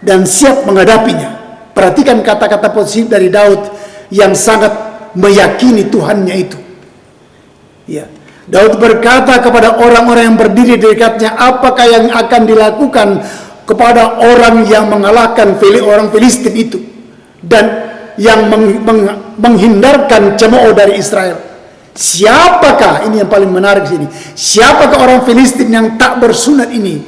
dan siap menghadapinya. Perhatikan kata-kata positif dari Daud yang sangat meyakini Tuhannya itu. Daud berkata kepada orang-orang yang berdiri di dekatnya, apakah yang akan dilakukan kepada orang yang mengalahkan orang Filistin itu dan yang menghindarkan cemooh dari Israel? Siapakah, ini yang paling menarik sini, siapakah orang Filistin yang tak bersunat ini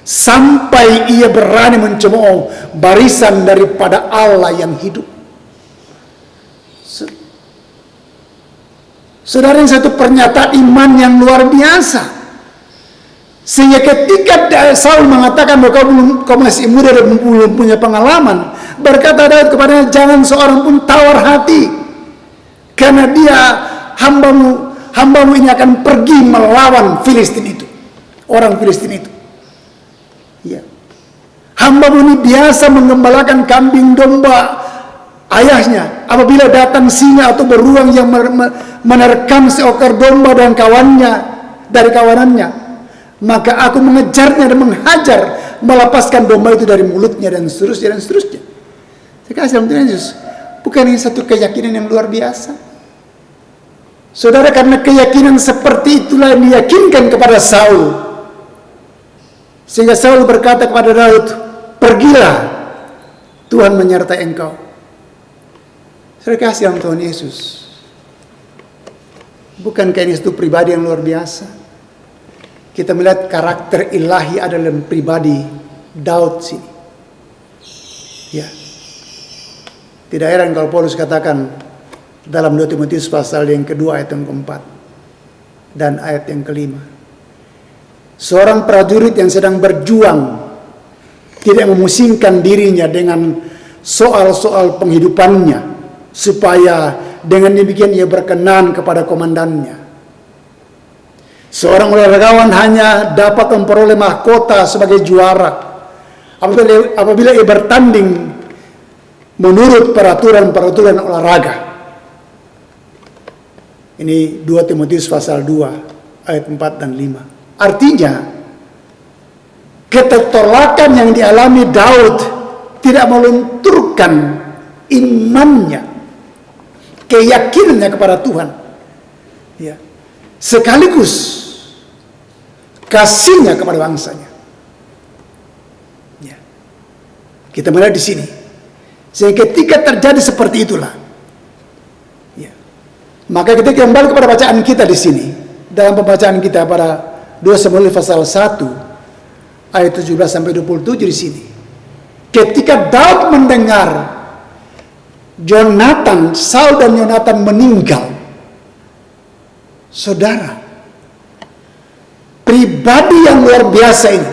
sampai ia berani mencemooh barisan daripada Allah yang hidup? Saudara, yang satu pernyataan iman yang luar biasa, sehingga ketika Saul mengatakan bahwa kau masih muda dan belum punya pengalaman, berkata Daud kepadanya, jangan seorang pun tawar hati, karena dia hambamu ini akan pergi melawan Filistin itu, orang Filistin itu. Hambamu ini biasa mengembalakan kambing domba ayahnya. Apabila datang singa atau beruang yang menerkam seekor domba dan kawannya dari kawanannya, maka aku mengejarnya dan menghajar, melepaskan domba itu dari mulutnya, dan seterusnya dan seterusnya. Saya kasih dalam Tuhan Yesus, bukan ini satu keyakinan yang luar biasa? Saudara, karena keyakinan seperti itulah yang diyakinkan kepada Saul, sehingga Saul berkata kepada Daud, pergilah, Tuhan menyertai engkau. Saya kasih dalam Tuhan Yesus, bukankah ini satu pribadi yang luar biasa? Kita melihat karakter ilahi ada dalam pribadi Daud sini. Tidak heran kalau Paulus katakan dalam 2 Timotius pasal yang kedua ayat yang keempat dan ayat yang kelima, seorang prajurit yang sedang berjuang tidak memusingkan dirinya dengan soal-soal penghidupannya, supaya dengan demikian ia berkenan kepada komandannya. Seorang olahragawan hanya dapat memperoleh mahkota sebagai juara apabila ia bertanding menurut peraturan-peraturan olahraga. Ini 2 Timotius pasal 2 ayat 4 dan 5. Artinya, ketertolakan yang dialami Daud tidak melunturkan imannya, keyakinannya kepada Tuhan. sekaligus kasihnya kepada bangsanya. Ya. Kita melihat di sini. Sehingga ketika terjadi seperti itulah, ya, maka kita kembali kepada bacaan kita di sini. Dalam pembacaan kita pada 2 Samuel pasal 1 ayat 17 sampai 27 di sini. Ketika Daud mendengar Saul dan Yonatan meninggal, saudara, pribadi yang luar biasa ini,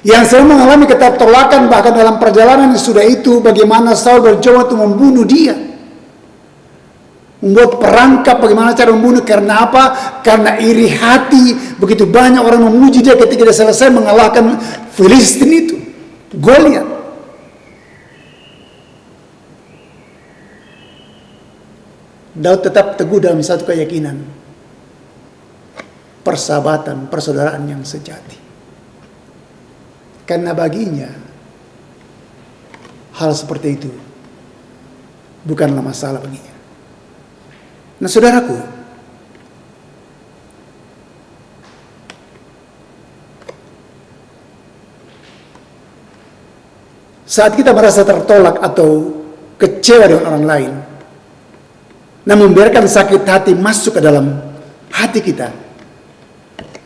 yang selalu mengalami ketertolakan bahkan dalam perjalanan yang sudah itu, bagaimana Saul berjuang untuk membunuh dia, membuat perangkap bagaimana cara membunuh. Karena apa? Karena iri hati. Begitu banyak orang memuji dia ketika dia selesai mengalahkan Filistin itu, Goliat. Daud tetap teguh dalam satu keyakinan, persahabatan, persaudaraan yang sejati. Karena baginya hal seperti itu bukanlah masalah baginya. Nah, saudaraku, saat kita merasa tertolak atau kecewa dengan orang lain, nah membiarkan sakit hati masuk ke dalam hati kita,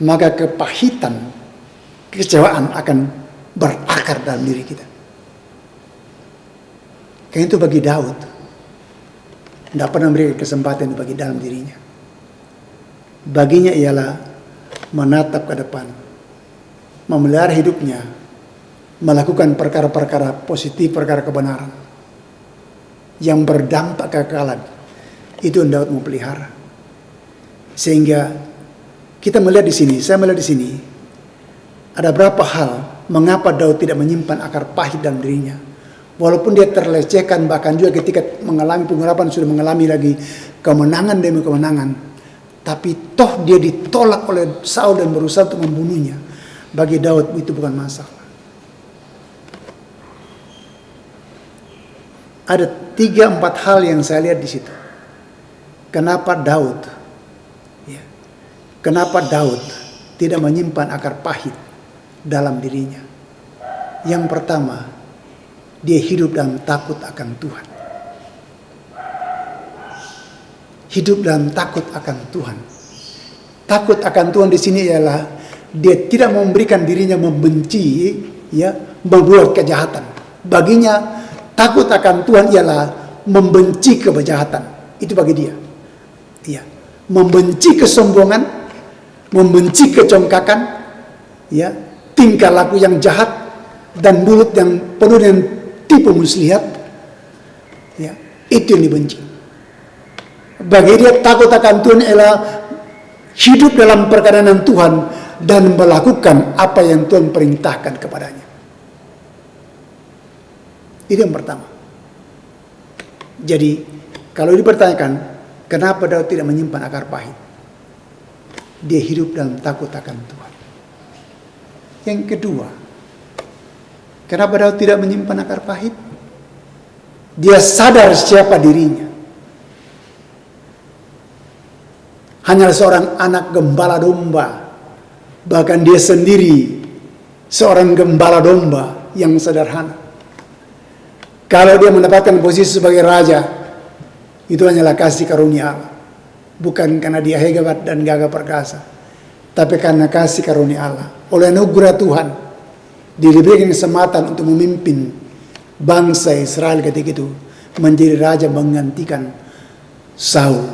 maka kepahitan, kekecewaan akan berakar dalam diri kita. Karena itu bagi Daud, tidak pernah memberikan kesempatan bagi dalam dirinya. Baginya ialah menatap ke depan, memelihara hidupnya, melakukan perkara-perkara positif, perkara kebenaran yang berdampak kekekalan. Itu yang Daud mau pelihara. Sehingga kita melihat di sini, saya melihat di sini, ada berapa hal mengapa Daud tidak menyimpan akar pahit dalam dirinya. Walaupun dia terlecehkan, bahkan juga ketika mengalami pengurapan sudah mengalami lagi kemenangan demi kemenangan, tapi toh dia ditolak oleh Saul dan berusaha untuk membunuhnya. Bagi Daud itu bukan masalah. Ada 3-4 hal yang saya lihat di situ. Kenapa Daud tidak menyimpan akar pahit dalam dirinya? Yang pertama, dia hidup dalam takut akan Tuhan. Hidup dalam takut akan Tuhan. Takut akan Tuhan di sini ialah dia tidak memberikan dirinya membenci, membuat kejahatan. Baginya takut akan Tuhan ialah membenci kejahatan. Itu bagi dia. Ya, membenci kesombongan, membenci kecongkakan, ya, tingkah laku yang jahat dan mulut yang penuh dengan tipu muslihat, ya, itu yang dibenci. Bagi dia takut akan Tuhan ialah hidup dalam perkenan Tuhan dan melakukan apa yang Tuhan perintahkan kepadanya. Itu yang pertama. Jadi kalau dipertanyakan kenapa Daud tidak menyimpan akar pahit, dia hidup dalam takut akan Tuhan. Yang kedua, kenapa Daud tidak menyimpan akar pahit? Dia sadar siapa dirinya. Hanyalah seorang anak gembala domba. Bahkan dia sendiri seorang gembala domba yang sederhana. Kalau dia mendapatkan posisi sebagai raja, itu hanyalah kasih karunia Allah. Bukan karena dia hebat dan gagah perkasa, tapi karena kasih karunia Allah. Oleh anugerah Tuhan, diberikan kesempatan untuk memimpin bangsa Israel ketika itu menjadi raja menggantikan Saul.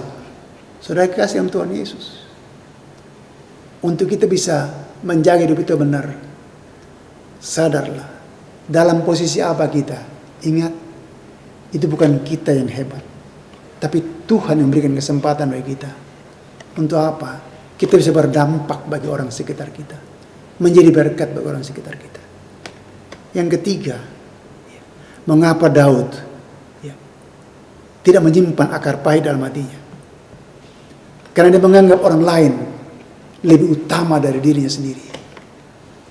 Saudara kasih yang Tuhan Yesus. Untuk kita bisa menjaga hidup itu benar, sadarlah dalam posisi apa kita. Ingat, itu bukan kita yang hebat, tapi Tuhan yang memberikan kesempatan bagi kita. Untuk apa? Kita bisa berdampak bagi orang sekitar kita, menjadi berkat bagi orang sekitar kita. Yang ketiga, mengapa Daud tidak menyimpan akar pahit dalam hatinya? Karena dia menganggap orang lain lebih utama dari dirinya sendiri.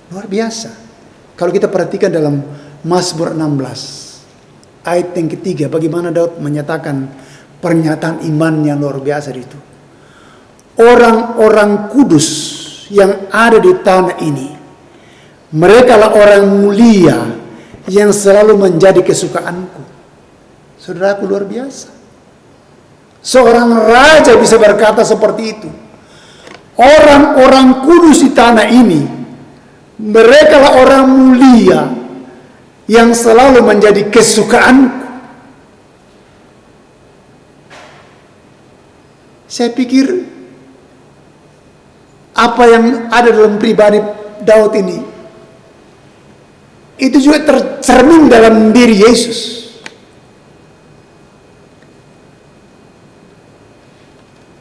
Luar biasa. Kalau kita perhatikan dalam Mazmur 16, ayat yang ketiga, bagaimana Daud menyatakan pernyataan iman yang luar biasa itu. orang-orang kudus yang ada di tanah ini, mereka lah orang mulia yang selalu menjadi kesukaanku. Saudaraku, luar biasa. Seorang raja bisa berkata seperti itu. Orang-orang kudus di tanah ini, mereka lah orang mulia yang selalu menjadi kesukaanku. Saya pikir apa yang ada dalam pribadi Daud ini, itu juga tercermin dalam diri Yesus.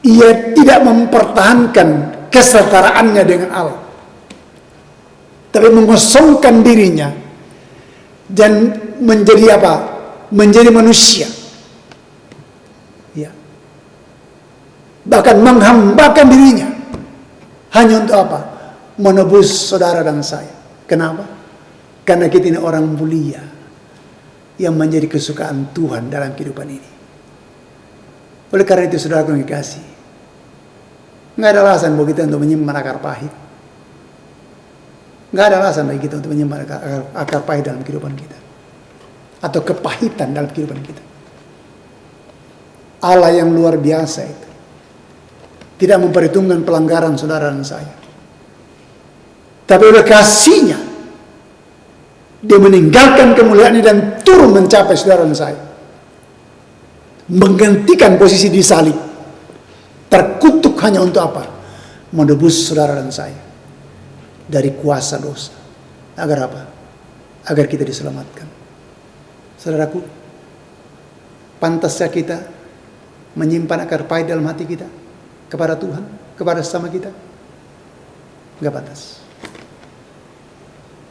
Ia tidak mempertahankan kesetaraannya dengan Allah, tapi mengosongkan dirinya dan menjadi apa? Menjadi manusia. Ya. Bahkan menghambakan dirinya hanya untuk apa? Menebus saudara dan saya. Kenapa? Karena kita ini orang mulia yang menjadi kesukaan Tuhan dalam kehidupan ini. Oleh karena itu, saudara yang dikasih, nggak ada alasan bagi kita untuk menyimpan akar pahit. Nggak ada alasan bagi kita untuk menyimpan akar pahit dalam kehidupan kita, atau kepahitan dalam kehidupan kita. Allah yang luar biasa itu tidak memperhitungkan pelanggaran saudara dan saya, tapi oleh kasih-Nya Dia meninggalkan kemuliaan dan turun mencapai saudara dan saya, menggantikan posisi di salib, terkutuk hanya untuk apa? Menebus saudara dan saya dari kuasa dosa. Agar apa? Agar kita diselamatkan. Saudaraku, pantaskah kita menyimpan akar pahit dalam hati kita kepada Tuhan, kepada sesama kita? Enggak pantas.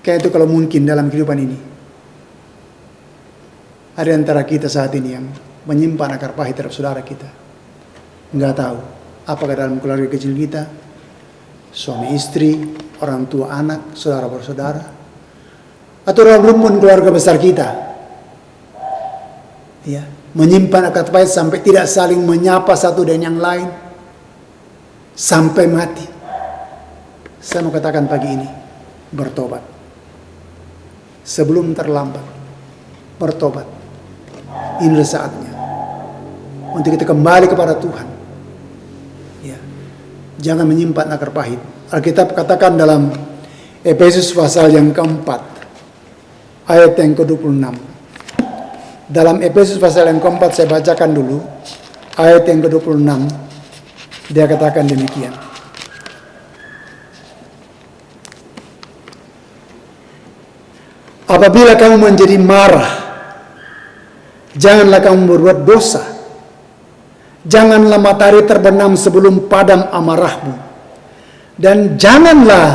Kayak itu kalau mungkin dalam kehidupan ini ada antara kita saat ini yang menyimpan akar pahit terhadap saudara kita, nggak tahu apakah dalam keluarga kecil kita, suami istri, orang tua anak, saudara bersaudara, atau dalam rumpun keluarga besar kita, ya, menyimpan akar pahit sampai tidak saling menyapa satu dan yang lain sampai mati. Saya mau katakan pagi ini, bertobat sebelum terlambat. Bertobat, inilah saatnya untuk kita kembali kepada Tuhan. Ya. Jangan menyimpan akar pahit. Alkitab katakan dalam Efesus pasal yang keempat, ayat yang ke-26. Dalam Efesus pasal yang keempat, saya bacakan dulu ayat yang ke-26. Dia katakan demikian. Apabila kamu menjadi marah, janganlah kamu berbuat dosa. Janganlah matahari terbenam sebelum padam amarahmu. Dan janganlah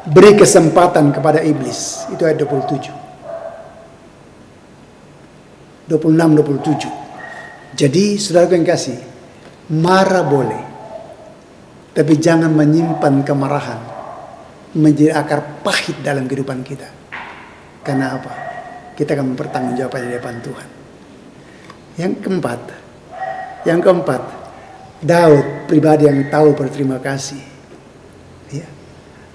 beri kesempatan kepada iblis. Itu ayat 27. 26-27. Jadi, saudara yang kasih, marah boleh, tapi jangan menyimpan kemarahan menjadi akar pahit dalam kehidupan kita. Karena apa? Kita akan mempertanggungjawabkan di depan Tuhan. Yang keempat, Daud pribadi yang tahu berterima kasih. Ya.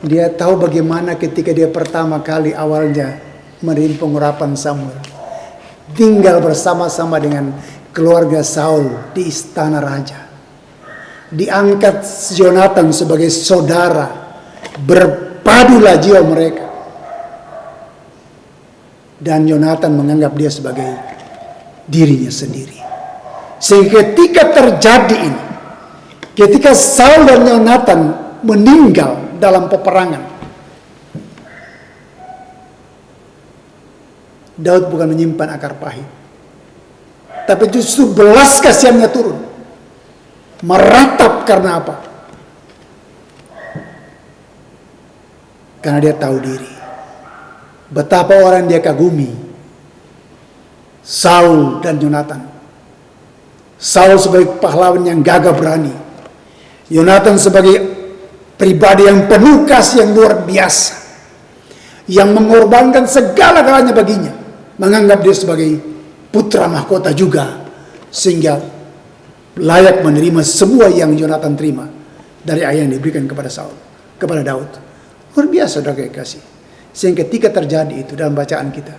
Dia tahu bagaimana ketika dia pertama kali awalnya menerima pengurapan Samuel, tinggal bersama-sama dengan keluarga Saul di istana raja. Diangkat Yonatan sebagai saudara, berpadulah jiwa mereka. Dan Yonatan menganggap dia sebagai dirinya sendiri. Sehingga ketika terjadi ini, ketika Saul dan Yonatan meninggal dalam peperangan, Daud bukan menyimpan akar pahit, tapi justru belas kasihannya turun, meratap. Karena apa? Karena dia tahu diri betapa orang dia kagumi, Saul dan Yonatan. Saul sebagai pahlawan yang gagah berani, Yonatan sebagai pribadi yang penuh kasih yang luar biasa, yang mengorbankan segala-galanya baginya, menganggap dia sebagai putra mahkota juga, sehingga layak menerima semua yang Yonatan terima dari ayah yang diberikan kepada Daud. Luar biasa, saudara kekasih. Sehingga ketika terjadi itu dalam bacaan kita,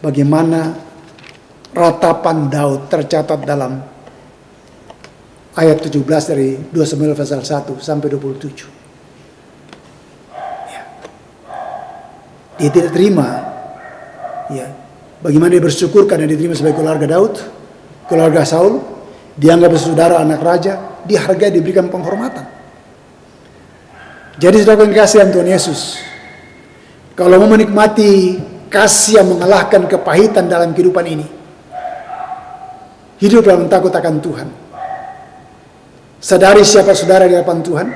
bagaimana ratapan Daud tercatat dalam ayat 17 dari 2 Samuel pasal 1 sampai 27. Ya. Dia tidak terima, ya, bagaimana dia bersyukur karena diterima sebagai keluarga Daud, keluarga Saul, dianggap saudara anak raja, dihargai, diberikan penghormatan. Jadi saudara yang dikasihi Tuhan Yesus, kalau mau menikmati kasih yang mengalahkan kepahitan dalam kehidupan ini, hidup dalam takut akan Tuhan. Sadari siapa saudara di hadapan Tuhan.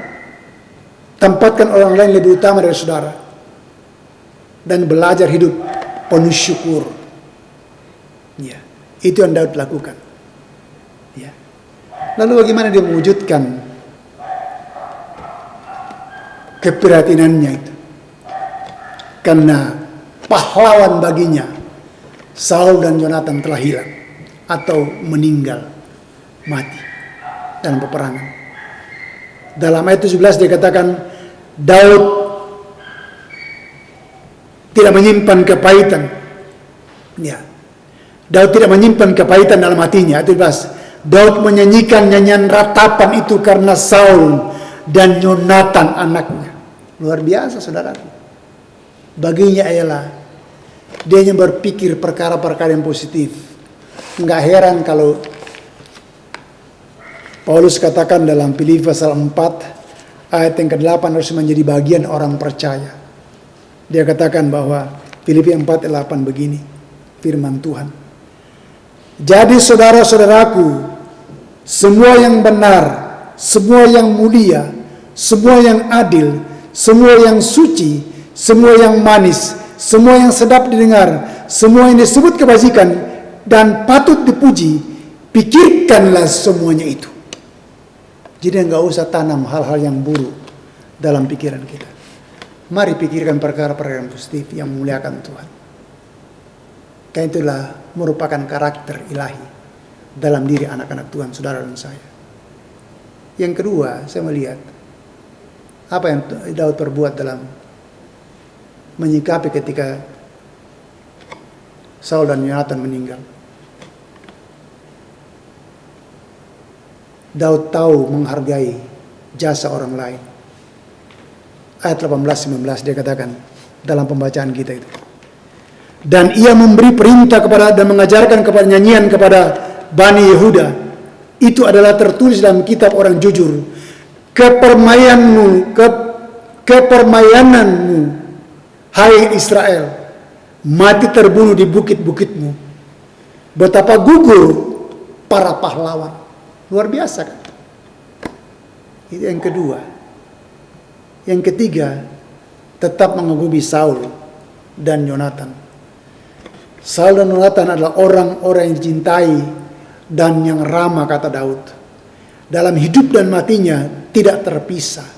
Tempatkan orang lain lebih utama dari saudara. Dan belajar hidup penuh syukur. Ya, itu yang Daud lakukan. Ya. Lalu bagaimana dia mewujudkan keprihatinannya itu? Karena pahlawan baginya, Saul dan Yonatan, telah hilang atau meninggal, mati dalam peperangan. Dalam ayat 17 dikatakan Daud tidak menyimpan kepahitan. Ya. Daud tidak menyimpan kepahitan dalam hatinya. Ayat 17. Daud menyanyikan nyanyian ratapan itu karena Saul dan Yonatan anaknya. Luar biasa, saudaraku. Baginya ialah dia yang berpikir perkara-perkara yang positif. Enggak heran kalau Paulus katakan dalam Filipi pasal 4 ayat yang ke-8 harus menjadi bagian orang percaya. Dia katakan bahwa Filipi 4:8 begini firman Tuhan. Jadi saudara-saudaraku, semua yang benar, semua yang mulia, semua yang adil, semua yang suci, semua yang manis, semua yang sedap didengar, semua yang disebut kebajikan dan patut dipuji, pikirkanlah semuanya itu. Jadi enggak usah tanam hal-hal yang buruk dalam pikiran kita. Mari pikirkan perkara-perkara yang positif yang memuliakan Tuhan. Karena itulah merupakan karakter ilahi dalam diri anak-anak Tuhan, saudara dan saya. Yang kedua, saya melihat apa yang Daud perbuat dalam menyikapi ketika Saul dan Yonatan meninggal. Daud tahu menghargai jasa orang lain. Ayat 18-19 dia katakan dalam pembacaan kita itu. Dan ia memberi perintah kepada dan mengajarkan kepada nyanyian kepada Bani Yehuda. Itu adalah tertulis dalam kitab orang jujur. Kepermayananmu, hai Israel, mati terbunuh di bukit-bukitmu. Betapa gugur para pahlawan. Luar biasa kan? Itu yang kedua. Yang ketiga, tetap mengagumi Saul dan Yonatan. Saul dan Yonatan adalah orang-orang yang dicintai dan yang ramah, kata Daud. Dalam hidup dan matinya tidak terpisah.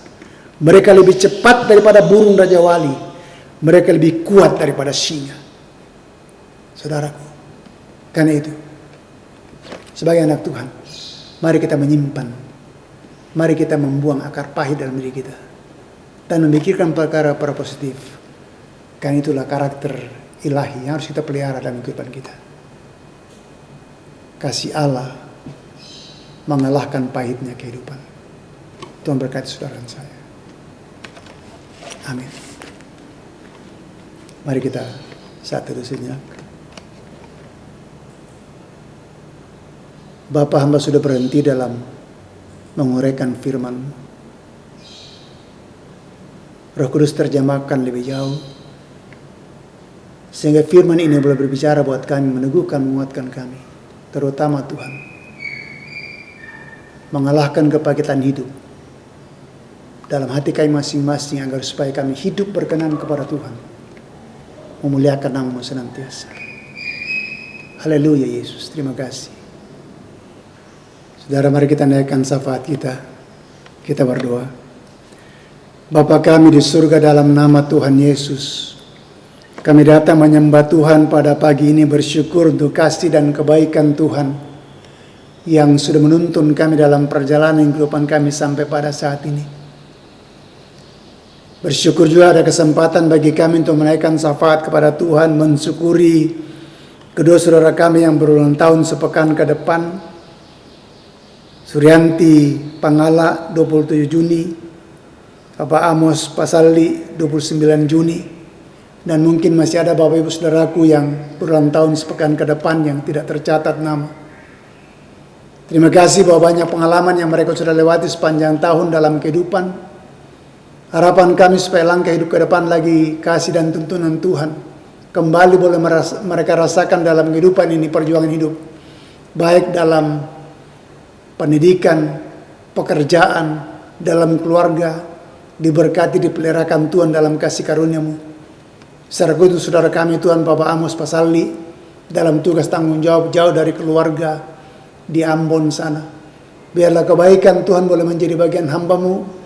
Mereka lebih cepat daripada burung Raja Wali. Mereka lebih kuat daripada singa. Saudaraku, karena itu, sebagai anak Tuhan, mari kita menyimpan, mari kita membuang akar pahit dalam diri kita dan memikirkan perkara-perkara positif. Karena itulah karakter ilahi yang harus kita pelihara dalam kehidupan kita. Kasih Allah mengalahkan pahitnya kehidupan. Tuhan berkati saudara dan saya. Amin. Mari kita saat itu sejenak. Bapa, hamba sudah berhenti dalam menguraikan firman. Roh Kudus terjemahkan lebih jauh, sehingga firman ini boleh berbicara buat kami, meneguhkan, menguatkan kami. Terutama Tuhan, mengalahkan kepahitan hidup dalam hati kami masing-masing, agar supaya kami hidup berkenan kepada Tuhan, memuliakan nama-Mu senantiasa. Haleluya Yesus, terima kasih. Saudara, mari kita naikkan syafaat kita. Kita berdoa. Bapa kami di surga, dalam nama Tuhan Yesus, kami datang menyembah Tuhan pada pagi ini, bersyukur untuk kasih dan kebaikan Tuhan. yang sudah menuntun kami dalam perjalanan kehidupan kami sampai pada saat ini. Bersyukur juga ada kesempatan bagi kami untuk menaikkan syafaat kepada Tuhan, mensyukuri kedua saudara kami yang berulang tahun sepekan ke depan. Suryanti Pangala 27 Juni, Bapak Amos Pasalli 29 Juni, dan mungkin masih ada Bapak Ibu Saudaraku yang berulang tahun sepekan ke depan yang tidak tercatat nama. Terima kasih bahwa banyak pengalaman yang mereka sudah lewati sepanjang tahun dalam kehidupan. Harapan kami supaya langkah hidup ke depan lagi kasih dan tuntunan Tuhan kembali boleh mereka rasakan dalam kehidupan ini, perjuangan hidup, baik dalam pendidikan, pekerjaan, dalam keluarga, diberkati, dipeliharakan Tuhan dalam kasih karunia-Mu. Secara khusus saudara kami Tuhan Bapak Amos Pasalli dalam tugas tanggung jawab jauh dari keluarga di Ambon sana. Biarlah kebaikan Tuhan boleh menjadi bagian hamba-Mu,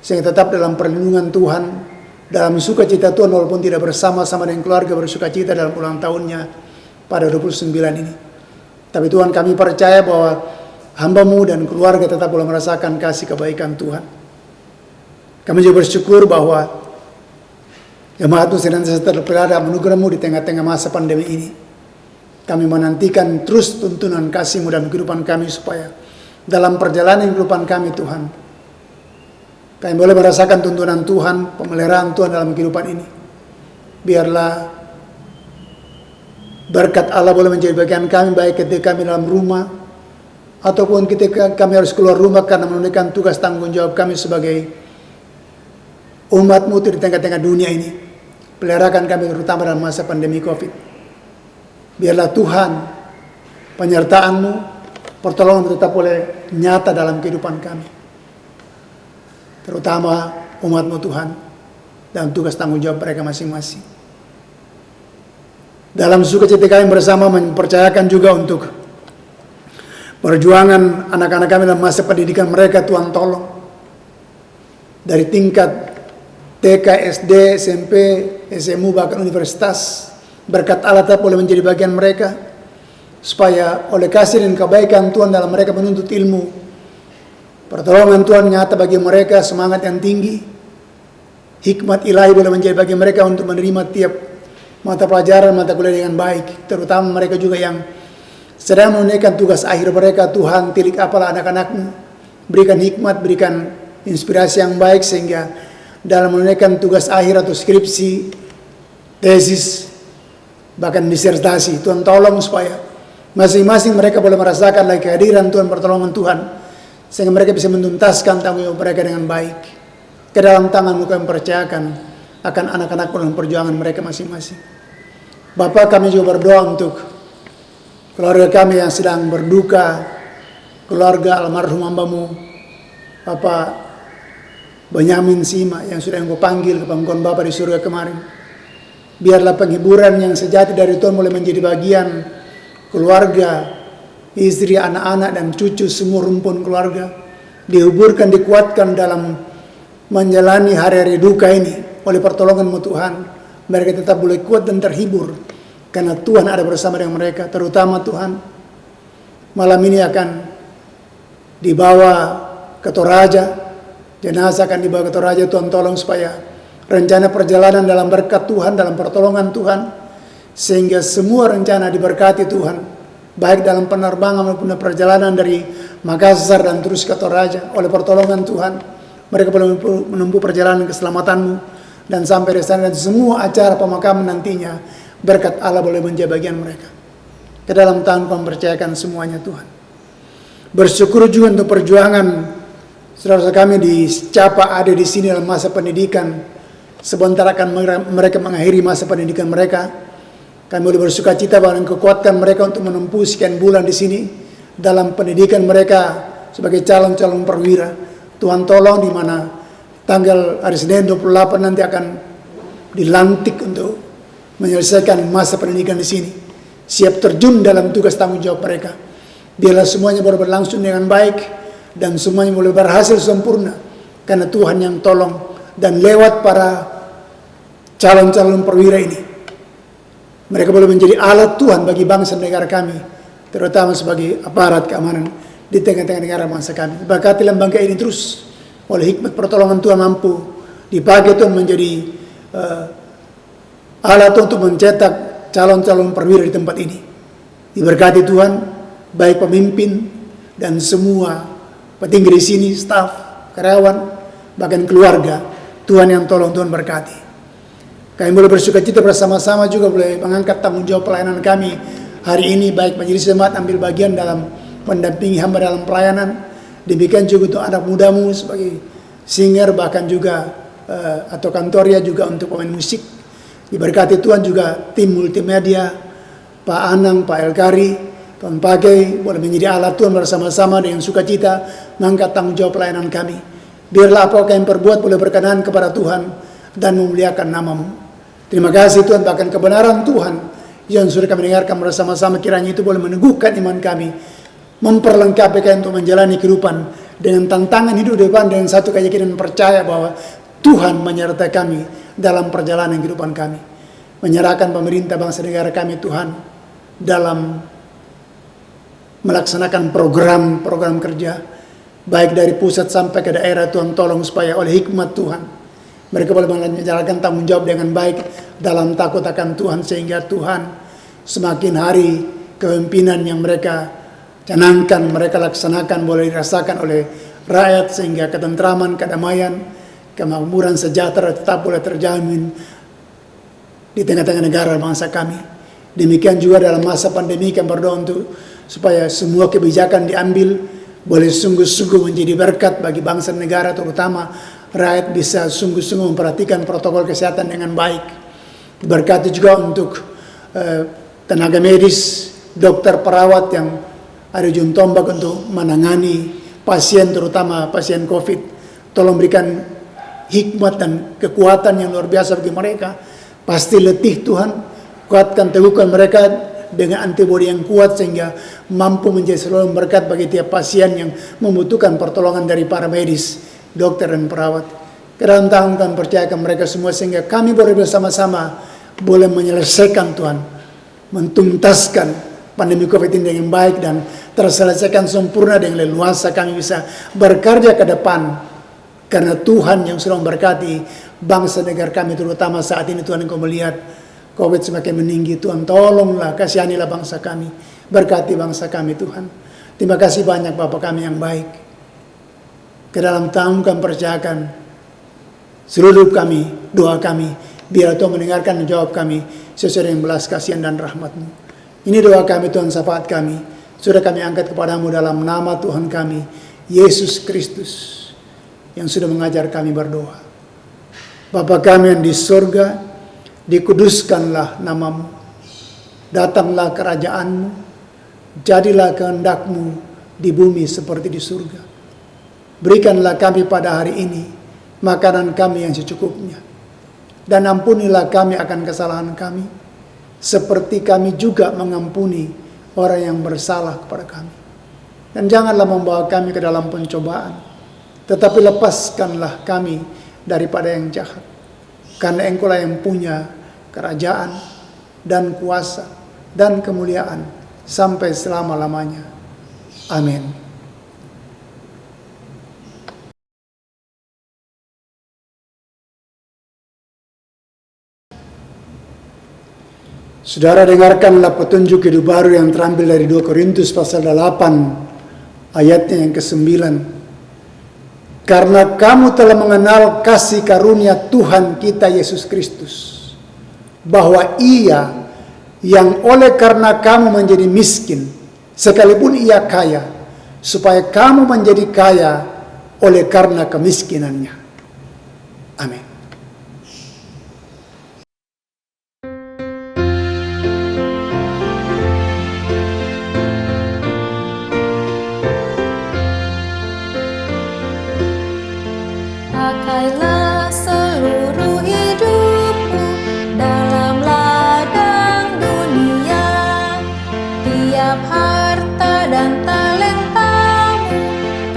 sehingga tetap dalam perlindungan Tuhan, dalam sukacita Tuhan walaupun tidak bersama-sama dengan keluarga bersukacita dalam ulang tahunnya pada 29 ini. Tapi Tuhan, kami percaya bahwa hamba-Mu dan keluarga tetap boleh merasakan kasih kebaikan Tuhan. Kami juga bersyukur bahwa jemaat-Mu senantiasa terpelihara anugerah-Mu di tengah-tengah masa pandemi ini. Kami menantikan terus tuntunan kasih-Mu dalam kehidupan kami supaya dalam perjalanan kehidupan kami Tuhan, kami boleh merasakan tuntunan Tuhan, pemeliharaan Tuhan dalam kehidupan ini. Biarlah berkat Allah boleh menjadi bagian kami, baik ketika kami dalam rumah, ataupun ketika kami harus keluar rumah karena menunaikan tugas tanggung jawab kami sebagai umat-Mu di tengah-tengah dunia ini. Peliharakan kami terutama dalam masa pandemi COVID. Biarlah Tuhan, penyertaan-Mu, pertolongan tetap boleh nyata dalam kehidupan kami, terutama umat-Mu Tuhan dalam tugas tanggung jawab mereka masing-masing. Dalam sukacita kami bersama mempercayakan juga untuk perjuangan anak-anak kami dalam masa pendidikan mereka. Tuhan tolong dari tingkat TK, SD, SMP, SMU, bahkan universitas, berkat Allah tetap boleh menjadi bagian mereka, supaya oleh kasih dan kebaikan Tuhan dalam mereka menuntut ilmu, pertolongan Tuhan nyata bagi mereka, semangat yang tinggi, hikmat ilahi boleh menjadi bagi mereka untuk menerima tiap mata pelajaran, mata kuliah dengan baik. Terutama mereka juga yang sedang menunaikan tugas akhir mereka. Tuhan, tilik apalah anak-anak-Mu, berikan hikmat, berikan inspirasi yang baik, sehingga dalam menunaikan tugas akhir atau skripsi, tesis, bahkan disertasi, Tuhan tolong supaya masing-masing mereka boleh merasakan lagi kehadiran Tuhan, pertolongan Tuhan, sehingga mereka bisa menuntaskan tanggung jawab mereka dengan baik. Ke dalam tangan-Mu kami percayakan akan anak-anak dalam perjuangan mereka masing-masing. Bapa, kami juga berdoa untuk keluarga kami yang sedang berduka, keluarga almarhum hamba-Mu Bapak Benyamin Sima yang sudah Engkau panggil ke pangkuan Bapa di surga kemarin. Biarlah penghiburan yang sejati dari Tuhan mulai menjadi bagian keluarga, istri, anak-anak, dan cucu, semua rumpun keluarga. Dihiburkan, dikuatkan dalam menjalani hari-hari duka ini. Oleh pertolongan-Mu Tuhan, mereka tetap boleh kuat dan terhibur, karena Tuhan ada bersama dengan mereka. Terutama Tuhan, malam ini akan dibawa ke Toraja, jenazah akan dibawa ke Toraja. Tuhan tolong supaya rencana perjalanan dalam berkat Tuhan, dalam pertolongan Tuhan, sehingga semua rencana diberkati Tuhan, baik dalam penerbangan maupun perjalanan dari Makassar dan terus ke Toraja. Oleh pertolongan Tuhan, mereka boleh menempuh perjalanan keselamatan-Mu, dan sampai di sana, dan semua acara pemakaman nantinya berkat Allah boleh menjadi bagian mereka. Ke dalam tangan Kami percayakan semuanya Tuhan. Bersyukur juga untuk perjuangan saudara kami di Capa ada di sini dalam masa pendidikan. Sebentar akan mereka mengakhiri masa pendidikan mereka. Kami boleh bersuka cita bahwa kekuatan mereka untuk menempuh sekian bulan di sini dalam pendidikan mereka sebagai calon-calon perwira. Tuhan tolong, di mana tanggal hari Senin 28 nanti akan dilantik untuk menyelesaikan masa pendidikan di sini, siap terjun dalam tugas tanggung jawab mereka. Biarlah semuanya boleh berlangsung dengan baik dan semuanya boleh berhasil sempurna, karena Tuhan yang tolong. Dan lewat para calon-calon perwira ini, mereka boleh menjadi alat Tuhan bagi bangsa negara kami terutama sebagai aparat keamanan di tengah-tengah negara bangsa kami. Berkati lembaga ini terus oleh hikmat pertolongan Tuhan mampu dipakai Tuhan menjadi alat untuk mencetak calon-calon perwira di tempat ini. Diberkati Tuhan, baik pemimpin dan semua petinggi di sini, staf, karyawan, bahkan keluarga. Tuhan yang tolong, Tuhan berkati. Kami boleh bersuka cita bersama-sama juga boleh mengangkat tanggung jawab pelayanan kami hari ini, baik majelis jemaat ambil bagian dalam mendampingi hamba dalam pelayanan. Demikian juga untuk anak mudamu sebagai singer, bahkan juga atau kantoria juga untuk pemain musik. Diberkati Tuhan juga tim multimedia, Pak Anang, Pak Elkari, Tuhan pakai boleh menjadi alat Tuhan bersama-sama dengan sukacita mengangkat tanggung jawab pelayanan kami. Biarlah apa yang perbuat boleh berkenan kepada Tuhan dan memuliakan nama-Mu. Terima kasih Tuhan, bahkan kebenaran Tuhan yang sudah kami dengarkan bersama-sama, kiranya itu boleh meneguhkan iman kami, memperlengkapi kami untuk menjalani kehidupan dengan tantangan hidup depan, dengan satu keyakinan percaya bahwa Tuhan menyertai kami dalam perjalanan kehidupan kami. Menyerahkan pemerintah bangsa negara kami Tuhan dalam melaksanakan program-program kerja baik dari pusat sampai ke daerah. Tuhan tolong supaya oleh hikmat Tuhan mereka boleh menjalankan tanggung jawab dengan baik dalam takut akan Tuhan, sehingga Tuhan semakin hari kepemimpinan yang mereka canangkan, mereka laksanakan boleh dirasakan oleh rakyat, sehingga ketentraman, kedamaian, kemakmuran, sejahtera tetap boleh terjamin di tengah-tengah negara bangsa kami. Demikian juga dalam masa pandemi kami berdoa untuk supaya semua kebijakan diambil boleh sungguh-sungguh menjadi berkat bagi bangsa dan negara, terutama rakyat bisa sungguh-sungguh memperhatikan protokol kesehatan dengan baik. Berkati juga untuk tenaga medis, dokter, perawat yang ada ujung tombak untuk menangani pasien, terutama pasien COVID. Tolong berikan hikmat dan kekuatan yang luar biasa bagi mereka. Pasti letih Tuhan, kuatkan, teguhkan mereka dengan antibodi yang kuat sehingga mampu menjadi selalu berkat bagi tiap pasien yang membutuhkan pertolongan dari para medis, dokter dan perawat. Ke dalam tangan Tuhan percayakan mereka semua sehingga kami boleh bersama-sama boleh menyelesaikan Tuhan, mentuntaskan pandemi COVID ini dengan baik dan terselesaikan sempurna dengan leluasa. Kami bisa berkarya ke depan karena Tuhan yang sudah memberkati bangsa negara kami, terutama saat ini Tuhan. Engkau melihat COVID semakin meninggi, Tuhan tolonglah, kasihanilah bangsa kami, berkati bangsa kami Tuhan. Terima kasih banyak Bapa kami yang baik. Ke dalam tangan kami percayakan seluruh kami, doa kami, biar Tuhan mendengarkan dan jawab kami sesuai dengan belas kasihan dan rahmat-Mu. Ini doa kami Tuhan, syafaat kami sudah kami angkat kepadamu dalam nama Tuhan kami Yesus Kristus yang sudah mengajar kami berdoa. Bapa kami yang di surga, dikuduskanlah namamu, datanglah kerajaan-Mu, jadilah kehendak-Mu di bumi seperti di surga. Berikanlah kami pada hari ini makanan kami yang secukupnya, dan ampunilah kami akan kesalahan kami, seperti kami juga mengampuni orang yang bersalah kepada kami. Dan janganlah membawa kami ke dalam pencobaan, tetapi lepaskanlah kami daripada yang jahat. Karena Engkau-lah yang punya kerajaan dan kuasa dan kemuliaan sampai selama-lamanya. Amin. Saudara, dengarkanlah petunjuk hidup baru yang terambil dari 2 Korintus pasal 8 ayatnya yang ke-9. Karena kamu telah mengenal kasih karunia Tuhan kita Yesus Kristus, bahwa Ia yang oleh karena kamu menjadi miskin, sekalipun Ia kaya, supaya kamu menjadi kaya oleh karena kemiskinannya. Amin.
Pakailah seluruh hidupmu dalam ladang dunia, tiap harta dan talentamu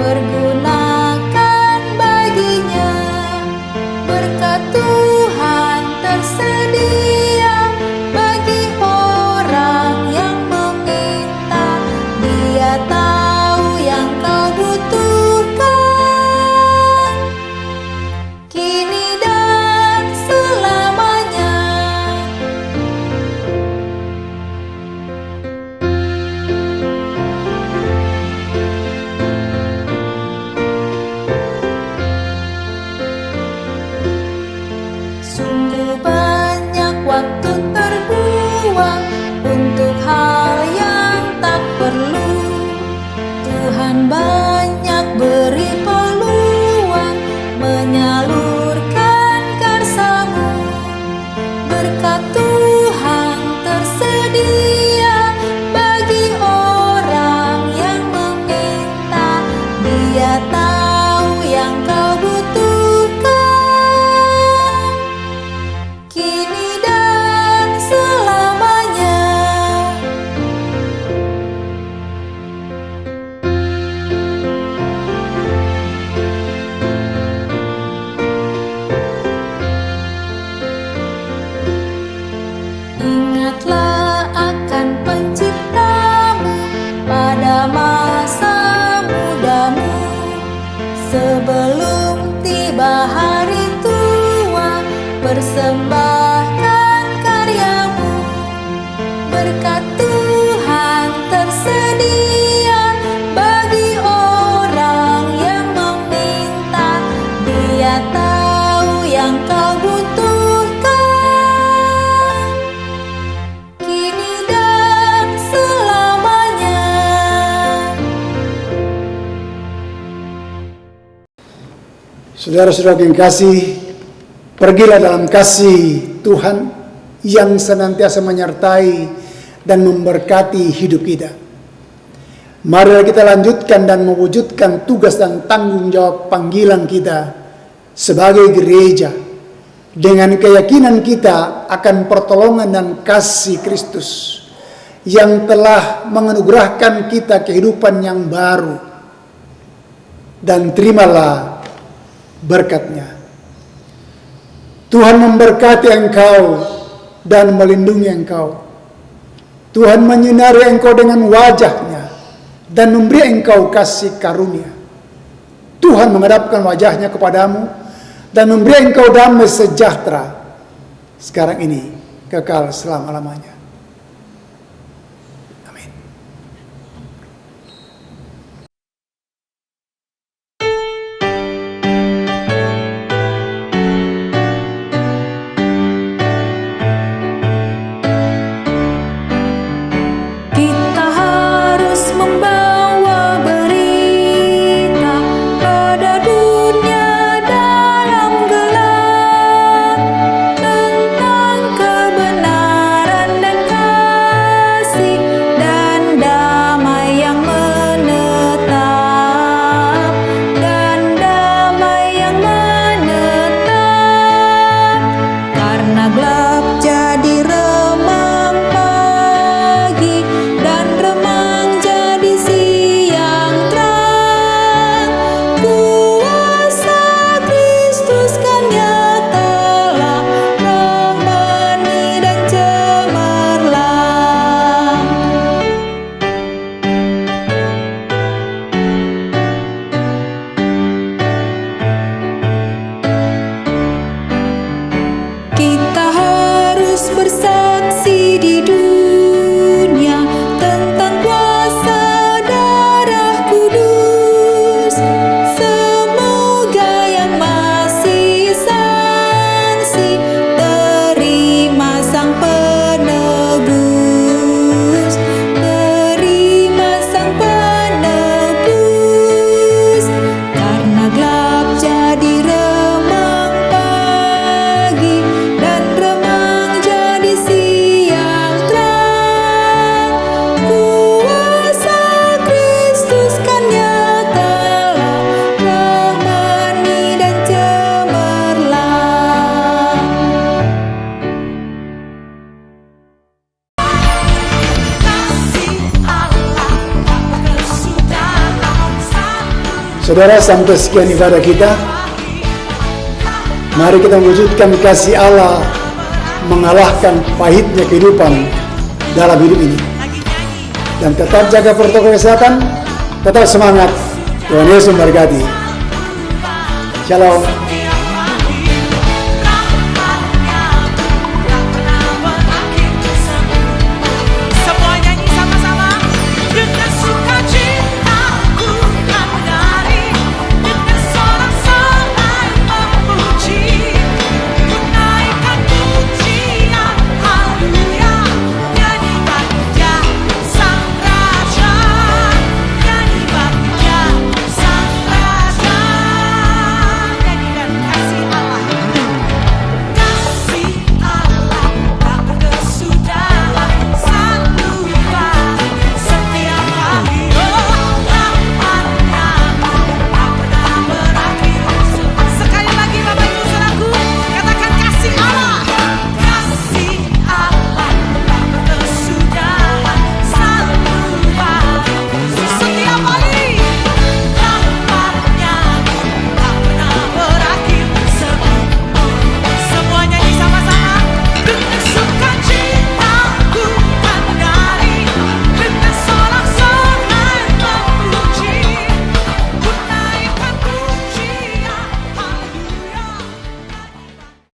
pergunakan baginya. Berkat Tuhan tersedia bagi orang yang meminta,
Saudara-saudara yang kasih, pergilah dalam kasih Tuhan yang senantiasa menyertai dan memberkati hidup kita. Mari kita lanjutkan dan mewujudkan tugas dan tanggung jawab panggilan kita sebagai gereja dengan keyakinan kita akan pertolongan dan kasih Kristus yang telah menganugerahkan kita kehidupan yang baru, dan terimalah berkat-Nya. Tuhan memberkati engkau dan melindungi engkau. Tuhan menyinari engkau dengan wajah-Nya dan memberi engkau kasih karunia. Tuhan menghadapkan wajah-Nya kepadamu dan memberi engkau damai sejahtera sekarang ini, kekal selama-lamanya. Amin.
Kita harus membawa berita pada dunia dalam gelap tentang kebenaran dan kasih dan damai yang menetap, karena gelap jadi remang pagi dan remang jadi siang terang. Kuasa Kristus kan nyatalah, rohani dan cemerlang. Kita harus bersaksi di dunia tentang kuasa darah kudus. Semoga yang masih saksi terima Sang Penebus, terima Sang Penebus. Karena gelap jadi remang pagi dan remang jadi siang terang. Kuasa Kristus kan nyatalah, rohani dan cemerlang.
Saudara, sampai sekian ibadah kita. Mari kita wujudkan kasih Allah mengalahkan pahitnya kehidupan dalam hidup ini. Dan tetap jaga protokol kesehatan, tetap semangat. Tuhan Yesus memberkati. Shalom.